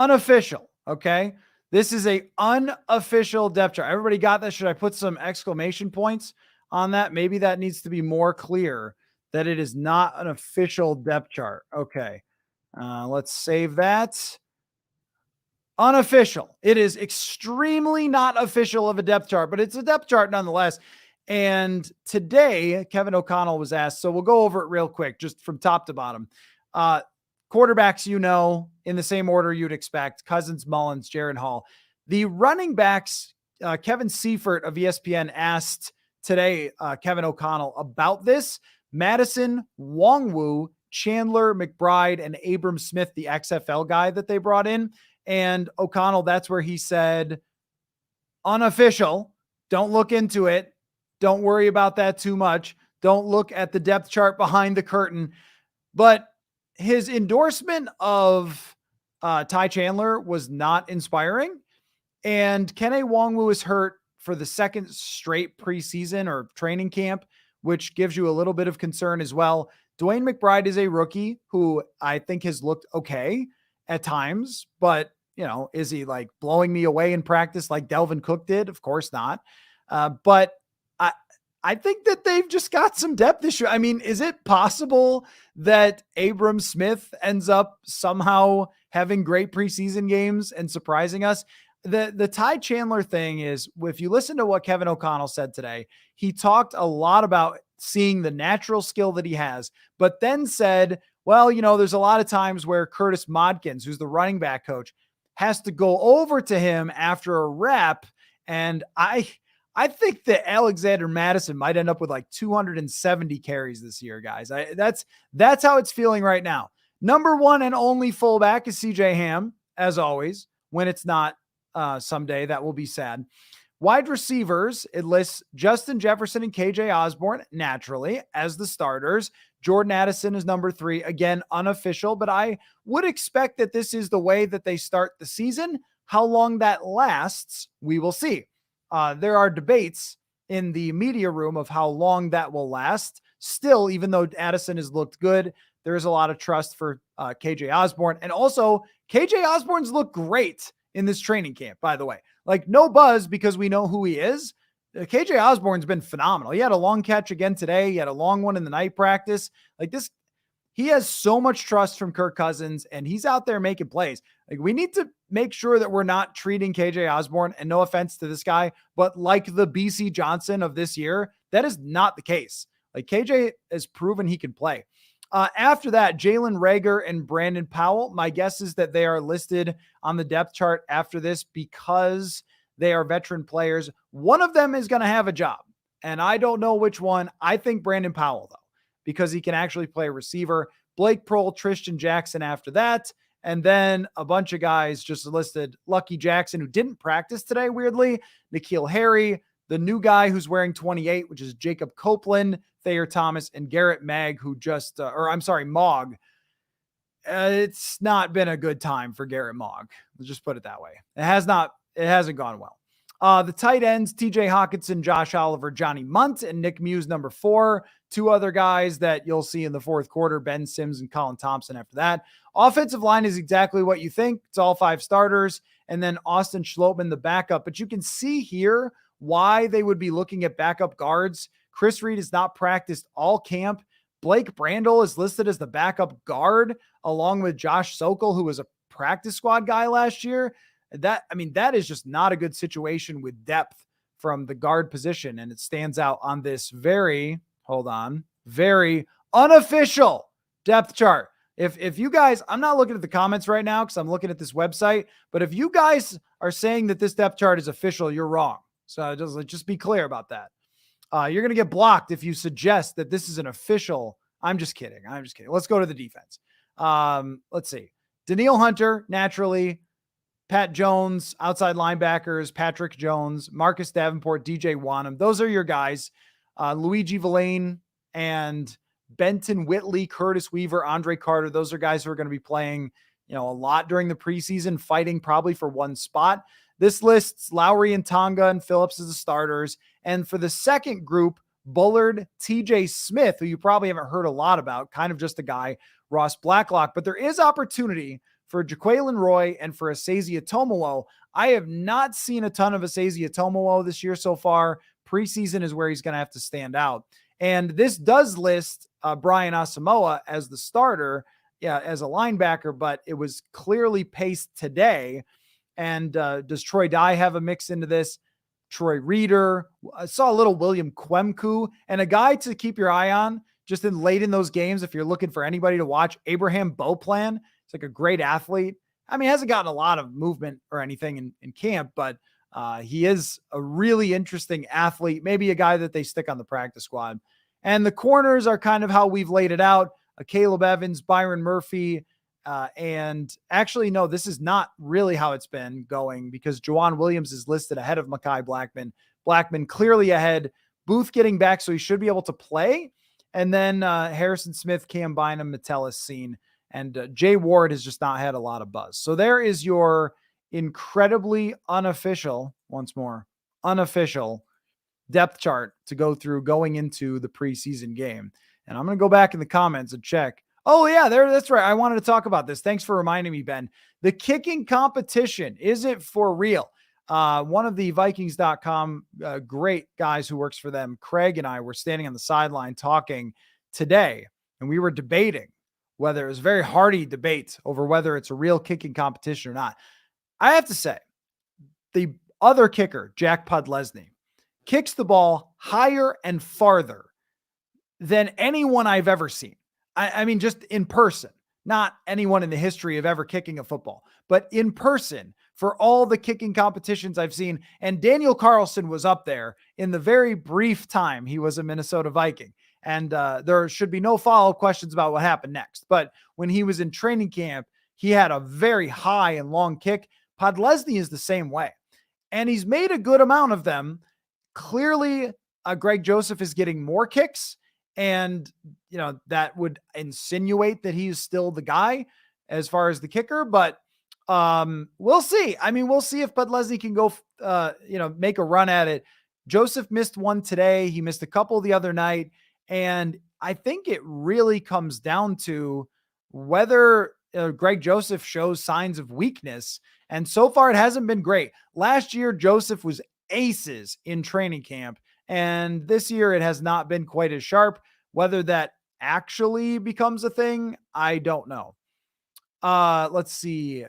Unofficial. Okay. This is a unofficial depth chart. Everybody got that? Should I put some exclamation points on that? Maybe that needs to be more clear that it is not an official depth chart. Okay. Let's save that. Unofficial. It is extremely not official of a depth chart, but it's a depth chart nonetheless. And today, Kevin O'Connell was asked, so we'll go over it real quick, just from top to bottom. Quarterbacks, in the same order you'd expect: Cousins, Mullins, Jaron Hall. The running backs, Kevin Seifert of ESPN asked today Kevin O'Connell about this. Madison, Wongwu, Chandler, McBride, and Abram Smith, the XFL guy that they brought in. And O'Connell, that's where he said, unofficial, don't look into it. Don't worry about that too much. Don't look at the depth chart behind the curtain. But his endorsement of Ty Chandler was not inspiring. And Kene Nwangwu is hurt for the second straight preseason or training camp, which gives you a little bit of concern as well. Dwayne McBride is a rookie who I think has looked okay at times, but is he like blowing me away in practice like Delvin Cook did? Of course not. But I think that they've just got some depth issue. I mean, is it possible that Abram Smith ends up somehow having great preseason games and surprising us? The Ty Chandler thing is, if you listen to what Kevin O'Connell said today, he talked a lot about seeing the natural skill that he has, but then said, well, there's a lot of times where Curtis Modkins, who's the running back coach, has to go over to him after a rep. And I think that Alexander Madison might end up with like 270 carries this year, guys. That's how it's feeling right now. Number one and only fullback is CJ Ham, as always. When it's not someday, that will be sad. Wide receivers, it lists Justin Jefferson and KJ Osborne naturally as the starters. Jordan Addison is number 3. Again, unofficial, but I would expect that this is the way that they start the season. How long that lasts, we will see. There are debates in the media room of how long that will last. Still, even though Addison has looked good, there is a lot of trust for KJ Osborne. And also, KJ Osborne's looked great in this training camp, by the way. Like, no buzz because we know who he is. KJ Osborne's been phenomenal. He had a long catch again today. He had a long one in the night practice. Like this, he has so much trust from Kirk Cousins, and he's out there making plays. Like, we need to make sure that we're not treating KJ Osborne, and no offense to this guy, but like the BC Johnson of this year, that is not the case. Like, KJ has proven he can play. After that, Jalen Reagor and Brandon Powell. My guess is that they are listed on the depth chart after this because they are veteran players. One of them is going to have a job, and I don't know which one. I think Brandon Powell, though, because he can actually play receiver. Blake Prohl, Tristan Jackson after that, and then a bunch of guys just listed. Lucky Jackson, who didn't practice today, weirdly. N'Keal Harry, the new guy who's wearing 28, which is Jacob Copeland, Thayer Thomas, and Garrett Magg, who just, Mogg. It's not been a good time for Garrett Mogg. Let's just put it that way. It hasn't gone well. The tight ends, TJ Hawkinson, Josh Oliver, Johnny Munt, and Nick Muse, number 4. 2 other guys that you'll see in the fourth quarter, Ben Sims and Colin Thompson after that. Offensive line is exactly what you think. It's all 5 starters. And then Austin Schlottman, the backup. But you can see here why they would be looking at backup guards. Chris Reed has not practiced all camp. Blake Brandel is listed as the backup guard, along with Josh Sokol, who was a practice squad guy last year. That is just not a good situation with depth from the guard position. And it stands out on this very unofficial depth chart. If you guys, I'm not looking at the comments right now because I'm looking at this website, but if you guys are saying that this depth chart is official, you're wrong. So just be clear about that. You're going to get blocked if you suggest that this is an official. I'm just kidding. Let's go to the defense. Let's see. Danielle Hunter, naturally. Pat Jones, outside linebackers, Patrick Jones, Marcus Davenport, DJ Wanham. Those are your guys. Luigi Villain and Benton Whitley, Curtis Weaver, Andre Carter. Those are guys who are going to be playing, a lot during the preseason, fighting probably for one spot. This lists Lowry and Tonga and Phillips as the starters. And for the second group, Bullard, TJ Smith, who you probably haven't heard a lot about, kind of just a guy, Ross Blacklock. But there is opportunity for Jaquelin Roy and for Asazia Tomowo. I have not seen a ton of Asazia Tomowo this year so far. Preseason is where he's going to have to stand out. And this does list Brian Asamoah as the starter, as a linebacker, but it was clearly paced today. And does Troy Dye have a mix into this? Troy Reeder. I saw a little William Kwemku, and a guy to keep your eye on just in late in those games. If you're looking for anybody to watch, Abraham Beauplan. It's like a great athlete. I mean, he hasn't gotten a lot of movement or anything in camp, but he is a really interesting athlete, maybe a guy that they stick on the practice squad. And the corners are kind of how we've laid it out. Caleb Evans, Byron Murphy, and actually, no, this is not really how it's been going because Juwan Williams is listed ahead of Mekhi Blackman. Blackman clearly ahead. Booth getting back, so he should be able to play. And then Harrison Smith, Cam Bynum, Metellus Scene, and Jay Ward has just not had a lot of buzz. So there is your incredibly unofficial, once more, unofficial depth chart to go through going into the preseason game. And I'm going to go back in the comments and check. Oh yeah, that's right. I wanted to talk about this. Thanks for reminding me, Ben. The kicking competition, is it for real? One of the Vikings.com great guys who works for them, Craig, and I were standing on the sideline talking today, and we were debating whether it was a very hearty debate over whether it's a real kicking competition or not. I have to say, the other kicker, Jack Podlesny, kicks the ball higher and farther than anyone I've ever seen. I mean, just in person, not anyone in the history of ever kicking a football, but in person for all the kicking competitions I've seen. And Daniel Carlson was up there in the very brief time he was a Minnesota Viking. And there should be no follow-up questions about what happened next. But when he was in training camp, he had a very high and long kick. Podlesny is the same way. And he's made a good amount of them. Clearly, Greg Joseph is getting more kicks. And, that would insinuate that he's still the guy as far as the kicker, but we'll see. I mean, we'll see if Podlesny can go, make a run at it. Joseph missed one today. He missed a couple the other night. And I think it really comes down to whether Greg Joseph shows signs of weakness. And so far it hasn't been great. Last year, Joseph was aces in training camp. And this year it has not been quite as sharp. Whether that actually becomes a thing, I don't know. Let's see.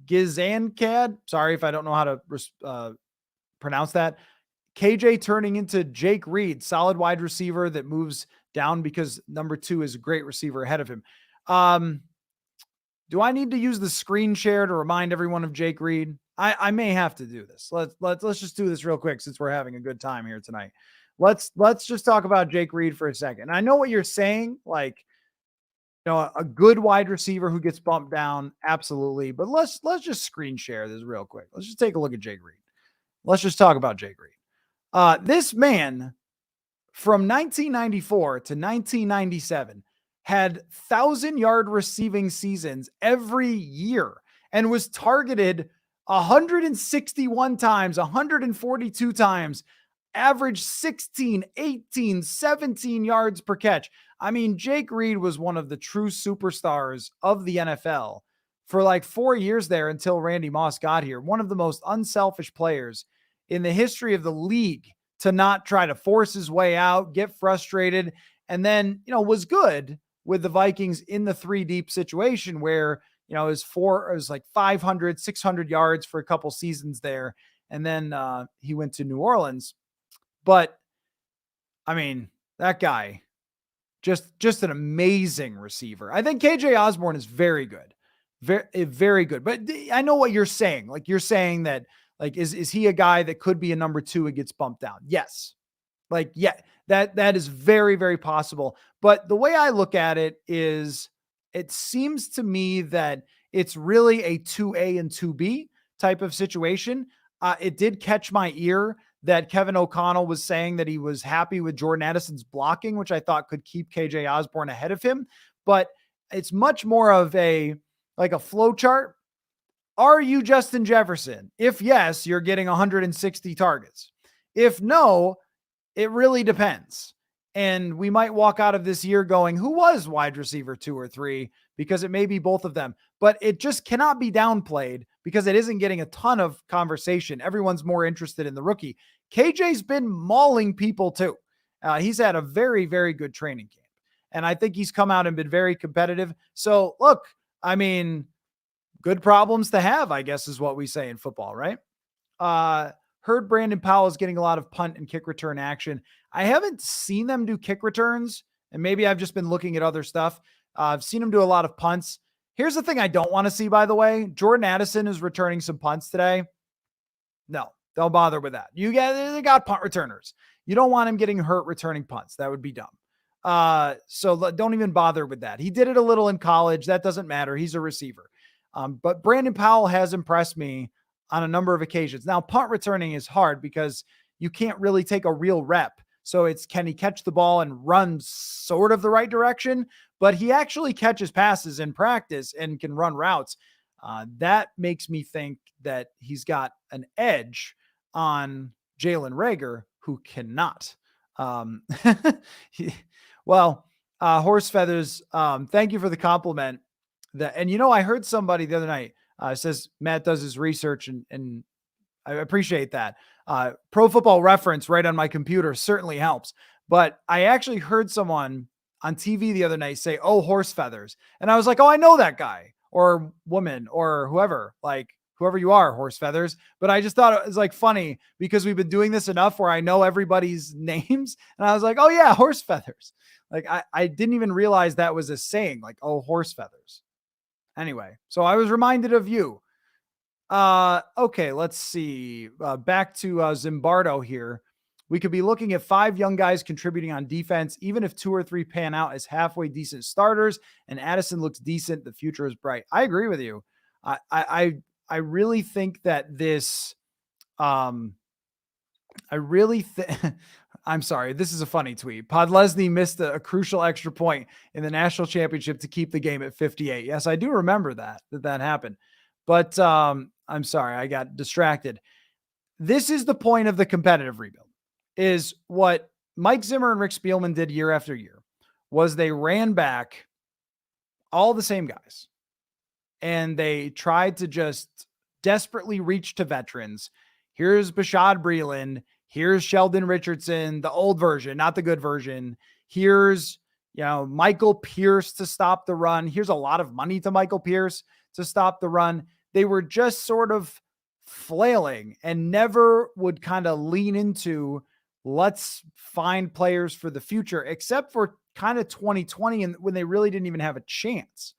Gizancad. Sorry if I don't know how to pronounce that. KJ turning into Jake Reed, solid wide receiver that moves down because number 2 is a great receiver ahead of him. Do I need to use the screen share to remind everyone of Jake Reed? I may have to do this. Let's just do this real quick since we're having a good time here tonight. Let's just talk about Jake Reed for a second. I know what you're saying, like, a good wide receiver who gets bumped down, absolutely. But let's just screen share this real quick. Let's just take a look at Jake Reed. Let's just talk about Jake Reed. This man from 1994 to 1997 had 1,000-yard receiving seasons every year and was targeted 161 times, 142 times, average 16, 18, 17 yards per catch. I mean, Jake Reed was one of the true superstars of the NFL for like 4 years there until Randy Moss got here. One of the most unselfish players in the history of the league to not try to force his way out, get frustrated, and then, was good with the Vikings in the 3-deep situation where, it was like 500, 600 yards for a couple seasons there. And then he went to New Orleans. But I mean, that guy, just an amazing receiver. I think KJ Osborne is very good. Very, very good. But I know what you're saying. Like, you're saying that, like, is he a guy that could be a number 2 and gets bumped down? Yes. Like, yeah, that is very, very possible. But the way I look at it is, it seems to me that it's really a 2A and 2B type of situation. It did catch my ear that Kevin O'Connell was saying that he was happy with Jordan Addison's blocking, which I thought could keep KJ Osborne ahead of him. But it's much more of a flow chart. Are you Justin Jefferson? If yes, you're getting 160 targets. If no, it really depends. And we might walk out of this year going, who was wide receiver 2 or 3? Because it may be both of them, but it just cannot be downplayed because it isn't getting a ton of conversation. Everyone's more interested in the rookie. KJ's been mauling people too. He's had a very, very good training camp. And I think he's come out and been very competitive. So look, I mean, good problems to have, I guess is what we say in football, right? Heard Brandon Powell is getting a lot of punt and kick return action. I haven't seen them do kick returns, and maybe I've just been looking at other stuff. I've seen him do a lot of punts. Here's the thing I don't want to see, by the way. Jordan Addison is returning some punts today. No, don't bother with that. They got punt returners. You don't want him getting hurt returning punts. That would be dumb. So don't even bother with that. He did it a little in college. That doesn't matter. He's a receiver. But Brandon Powell has impressed me on a number of occasions. Now, punt returning is hard because you can't really take a real rep. So it's, can he catch the ball and run sort of the right direction? But he actually catches passes in practice and can run routes. That makes me think that he's got an edge on Jalen Reagor, who cannot. Horse feathers, thank you for the compliment. And I heard somebody the other night says Matt does his research, and I appreciate that. Pro Football Reference right on my computer certainly helps. But I actually heard someone on TV the other night say, "Oh, horse feathers," and I was like, "Oh, I know that guy or woman or whoever, like whoever you are, horse feathers." But I just thought it was like funny because we've been doing this enough where I know everybody's names, and I was like, "Oh yeah, horse feathers." Like I didn't even realize that was a saying, like, "Oh, horse feathers." Anyway, so I was reminded of you. Okay, let's see. Back to Zimbardo here. We could be looking at 5 young guys contributing on defense. Even if 2 or 3 pan out as halfway decent starters and Addison looks decent, the future is bright. I agree with you. I really think that this, I really think, I'm sorry, this is a funny tweet. Podlesny missed a crucial extra point in the national championship to keep the game at 58. Yes, I do remember that happened. But I'm sorry, I got distracted. This is the point of the competitive rebuild, is what Mike Zimmer and Rick Spielman did year after year, was they ran back all the same guys. And they tried to just desperately reach to veterans. Here's Bashaud Breeland. Here's Sheldon Richardson, the old version, not the good version. Here's, Michael Pierce to stop the run. Here's a lot of money to Michael Pierce to stop the run. They were just sort of flailing and never would kind of lean into, let's find players for the future, except for kind of 2020 and when they really didn't even have a chance.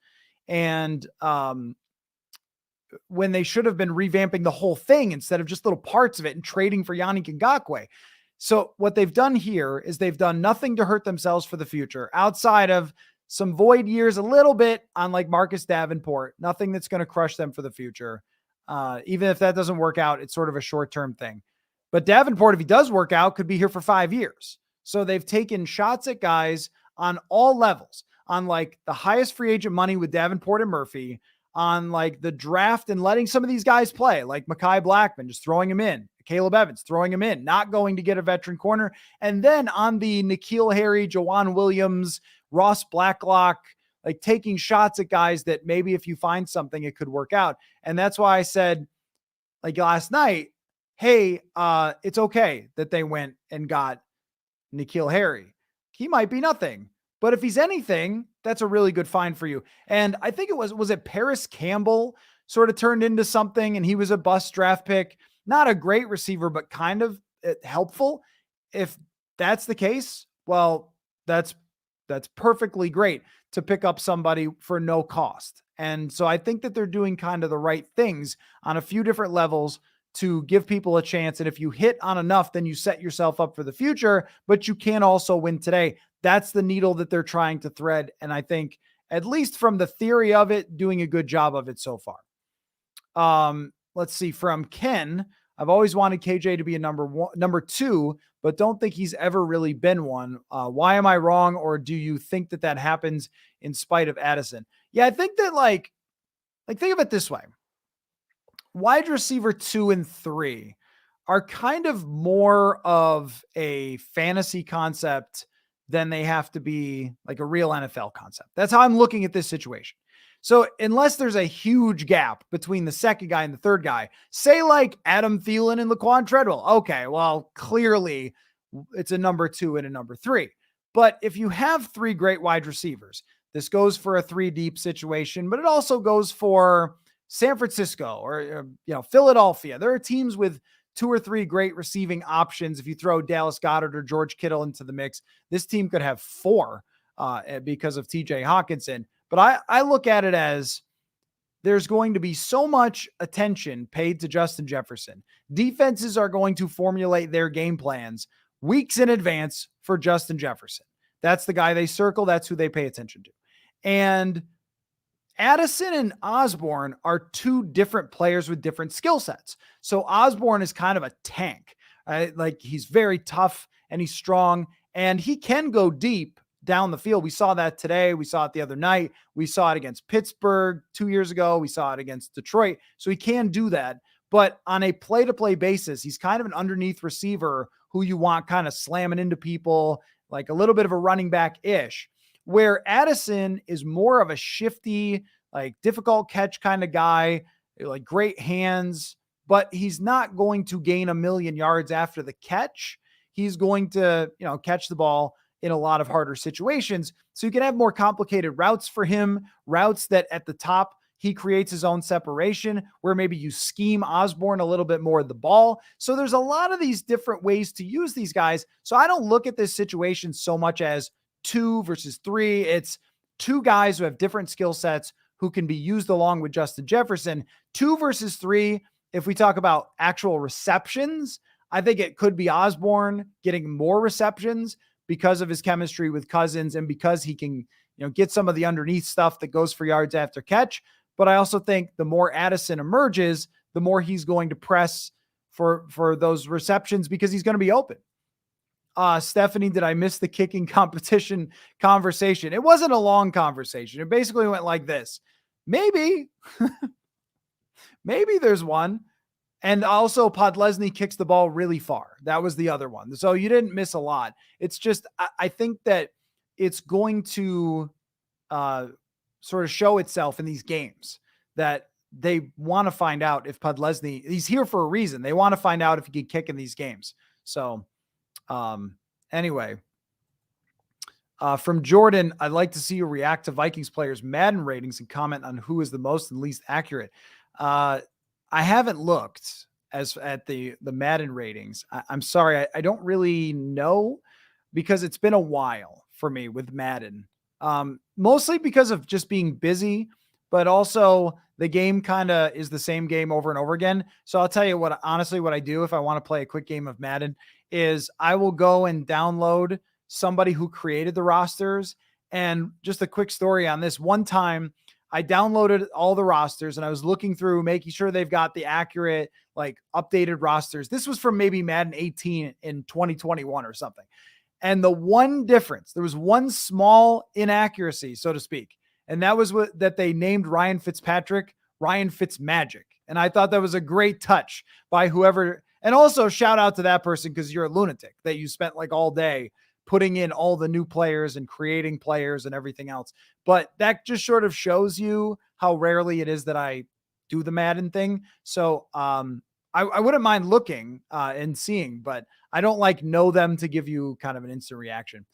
And when they should have been revamping the whole thing instead of just little parts of it and trading for Yannick Ngakoue. So what they've done here is they've done nothing to hurt themselves for the future outside of some void years, a little bit on like Marcus Davenport, nothing that's going to crush them for the future. Even if that doesn't work out, it's sort of a short-term thing. But Davenport, if he does work out, could be here for 5 years. So they've taken shots at guys on all levels, on like the highest free agent money with Davenport and Murphy, on like the draft and letting some of these guys play, like Mekhi Blackman, just throwing him in, Caleb Evans, throwing him in, not going to get a veteran corner. And then on the N'Keal Harry, Jawan Williams, Ross Blacklock, like taking shots at guys that maybe if you find something, it could work out. And that's why I said, like last night, hey, it's okay that they went and got N'Keal Harry. He might be nothing, but if he's anything, that's a really good find for you. And I think was it Paris Campbell sort of turned into something and he was a bust draft pick, not a great receiver, but kind of helpful. If that's the case, well, that's perfectly great to pick up somebody for no cost. And so I think that they're doing kind of the right things on a few different levels to give people a chance. And if you hit on enough, then you set yourself up for the future, but you can also win today. That's the needle that they're trying to thread. And I think, at least from the theory of it, doing a good job of it so far. Let's see, from Ken, I've always wanted KJ to be a number 2, but don't think he's ever really been one. Why am I wrong? Or do you think that happens in spite of Addison? Yeah, I think that like think of it this way. Wide receiver 2 and 3 are kind of more of a fantasy concept then they have to be like a real NFL concept. That's how I'm looking at this situation. So unless there's a huge gap between the second guy and the third guy, say like Adam Thielen and Laquan Treadwell. Okay, well, clearly it's a number 2 and a number 3. But if you have 3 great wide receivers, this goes for a 3 deep situation, but it also goes for San Francisco or Philadelphia. There are teams with 2 or 3 great receiving options. If you throw Dallas Goedert or George Kittle into the mix, this team could have 4 because of TJ Hawkinson. But I look at it as there's going to be so much attention paid to Justin Jefferson. Defenses are going to formulate their game plans weeks in advance for Justin Jefferson. That's the guy they circle. That's who they pay attention to. And Addison and Osborne are 2 different players with different skill sets. So Osborne is kind of a tank. Like he's very tough and he's strong and he can go deep down the field. We saw that today. We saw it the other night. We saw it against Pittsburgh 2 years ago. We saw it against Detroit. So he can do that. But on a play-to-play basis, he's kind of an underneath receiver who you want kind of slamming into people, like a little bit of a running back-ish. Where Addison is more of a shifty, like difficult catch kind of guy, like great hands, but he's not going to gain a million yards after the catch. He's going to, catch the ball in a lot of harder situations. So you can have more complicated routes for him, routes that at the top, he creates his own separation where maybe you scheme Osborne a little bit more of the ball. So there's a lot of these different ways to use these guys. So I don't look at this situation so much as 2 versus 3. It's 2 guys who have different skill sets who can be used along with Justin Jefferson. 2 versus 3, if we talk about actual receptions, I think it could be Osborne getting more receptions because of his chemistry with Cousins and because he can, get some of the underneath stuff that goes for yards after catch. But I also think the more Addison emerges, the more he's going to press for those receptions because he's going to be open. Stephanie, did I miss the kicking competition conversation? It wasn't a long conversation. It basically went like this. Maybe there's one. And also Podlesny kicks the ball really far. That was the other one. So you didn't miss a lot. It's just, I think that it's going to sort of show itself in these games that they want to find out if Podlesny, he's here for a reason. They want to find out if he can kick in these games. So anyway, from Jordan, I'd like to see you react to Vikings players' Madden ratings and comment on who is the most and least accurate. I haven't looked at the Madden ratings. I'm sorry. I don't really know because it's been a while for me with Madden. Mostly because of just being busy, but also the game kind of is the same game over and over again. So I'll tell you what I do if I want to play a quick game of Madden is I will go and download somebody who created the rosters. And just a quick story on this. One time I downloaded all the rosters and I was looking through, making sure they've got the accurate, like updated rosters. This was from maybe Madden 18 in 2021 or something. And the one difference, there was one small inaccuracy, so to speak. And that was that they named Ryan Fitzpatrick, Ryan Fitzmagic. And I thought that was a great touch by whoever. And also shout out to that person because you're a lunatic that you spent like all day putting in all the new players and creating players and everything else. But that just sort of shows you how rarely it is that I do the Madden thing. So I wouldn't mind looking and seeing, but I don't know them to give you kind of an instant reaction.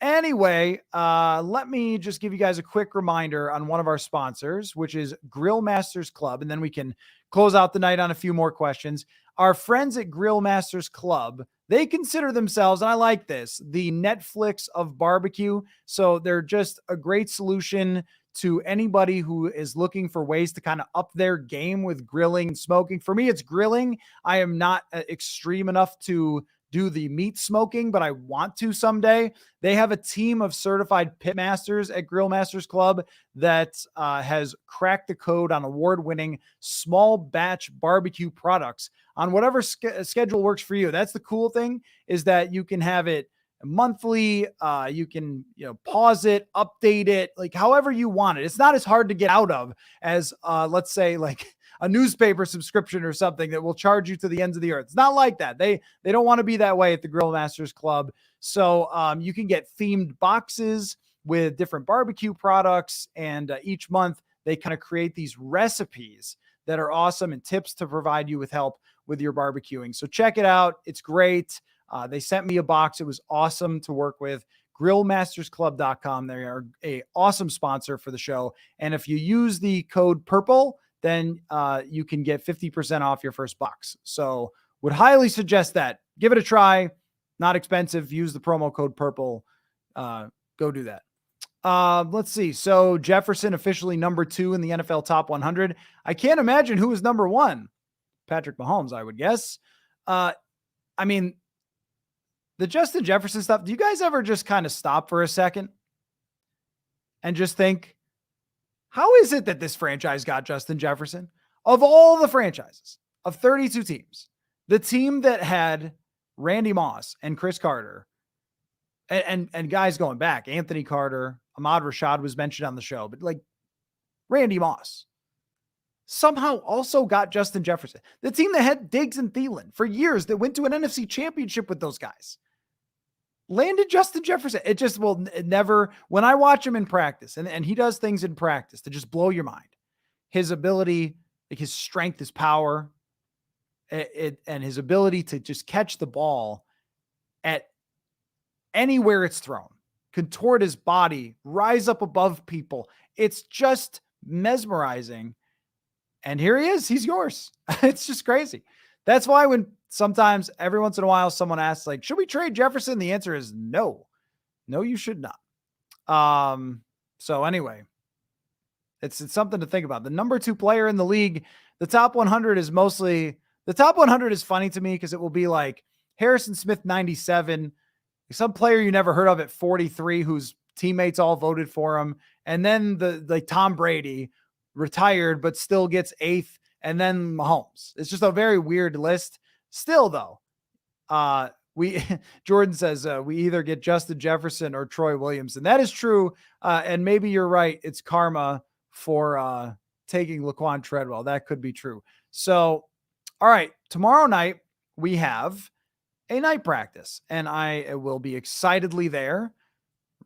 Anyway, let me just give you guys a quick reminder on one of our sponsors, which is Grill Masters Club. And then we can close out the night on a few more questions. Our friends at Grill Masters Club, they consider themselves, and I like this, the Netflix of barbecue. So they're just a great solution to anybody who is looking for ways to kind of up their game with grilling and smoking. For me, it's grilling. I am not extreme enough to do the meat smoking, but I want to someday. They have a team of certified pit masters at Grill Masters Club that has cracked the code on award-winning small batch barbecue products on whatever schedule works for you. That's the cool thing, is that you can have it monthly. You can, pause it, update it, like however you want it. It's not as hard to get out of as let's say like a newspaper subscription or something that will charge you to the ends of the earth. It's not like that. They don't want to be that way at the Grill Masters Club. So you can get themed boxes with different barbecue products. And each month they kind of create these recipes that are awesome and tips to provide you with help with your barbecuing. So check it out. It's great. They sent me a box. It was awesome to work with. Grillmastersclub.com. They are a awesome sponsor for the show. And if you use the code PURPLE, then you can get 50% off your first box. So would highly suggest that. Give it a try. Not expensive. Use the promo code PURPLE. Go do that. Let's see. So Jefferson officially number 2 in the NFL top 100. I can't imagine who was number 1. Patrick Mahomes, I would guess. I mean, the Justin Jefferson stuff, do you guys ever just kind of stop for a second and just think, how is it that this franchise got Justin Jefferson? Of all the franchises of 32 teams, the team that had Randy Moss and Chris Carter and guys going back, Anthony Carter, Ahmad Rashad was mentioned on the show, but like Randy Moss somehow also got Justin Jefferson. The team that had Diggs and Thielen for years that went to an NFC championship with those guys landed Justin Jefferson. It just will never, when I watch him in practice, and he does things in practice to just blow your mind. His ability, like his strength, his power, and his ability to just catch the ball at anywhere it's thrown, contort his body, rise up above people. It's just mesmerizing. And here he is. He's yours. It's just crazy. That's why when sometimes every once in a while someone asks, like, should we trade Jefferson? The answer is no. No, you should not. So anyway, it's something to think about. The number 2 player in the league, the top 100 is mostly, the top 100 is funny to me because it will be like Harrison Smith, 97, some player you never heard of at 43, whose teammates all voted for him. And then the Tom Brady, retired, but still gets 8th. And then Mahomes. It's just a very weird list. Still though, Jordan says we either get Justin Jefferson or Troy Williamson. That is true. And maybe you're right. It's karma for taking Laquan Treadwell. That could be true. So, all right, tomorrow night we have a night practice and I will be excitedly there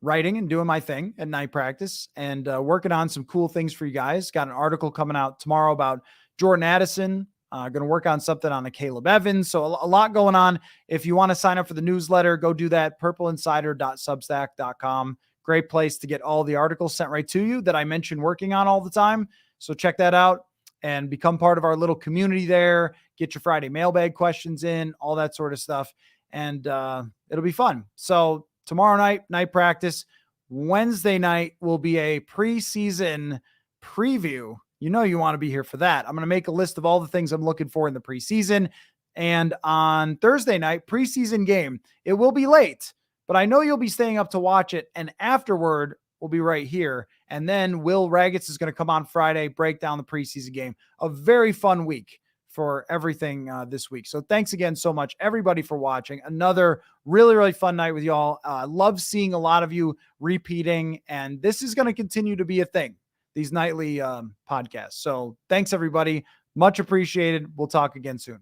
writing and doing my thing at night practice and working on some cool things for you guys. Got an article coming out tomorrow about Jordan Addison. Going to work on something on a Caleb Evans. So a lot going on. If you want to sign up for the newsletter, go do that. purpleinsider.substack.com. Great place to get all the articles sent right to you that I mention working on all the time. So check that out and become part of our little community there. Get your Friday mailbag questions in, all that sort of stuff. And it'll be fun. So tomorrow night practice. Wednesday night will be a preseason preview. You know you want to be here for that. I'm going to make a list of all the things I'm looking for in the preseason. And on Thursday night, preseason game, it will be late, but I know you'll be staying up to watch it. And afterward, we'll be right here. And then Will Raggets is going to come on Friday, break down the preseason game. A very fun week for everything this week. So thanks again so much, everybody, for watching. Another really, really fun night with y'all. Love seeing a lot of you repeating, and this is going to continue to be a thing, these nightly podcasts. So thanks, everybody. Much appreciated. We'll talk again soon.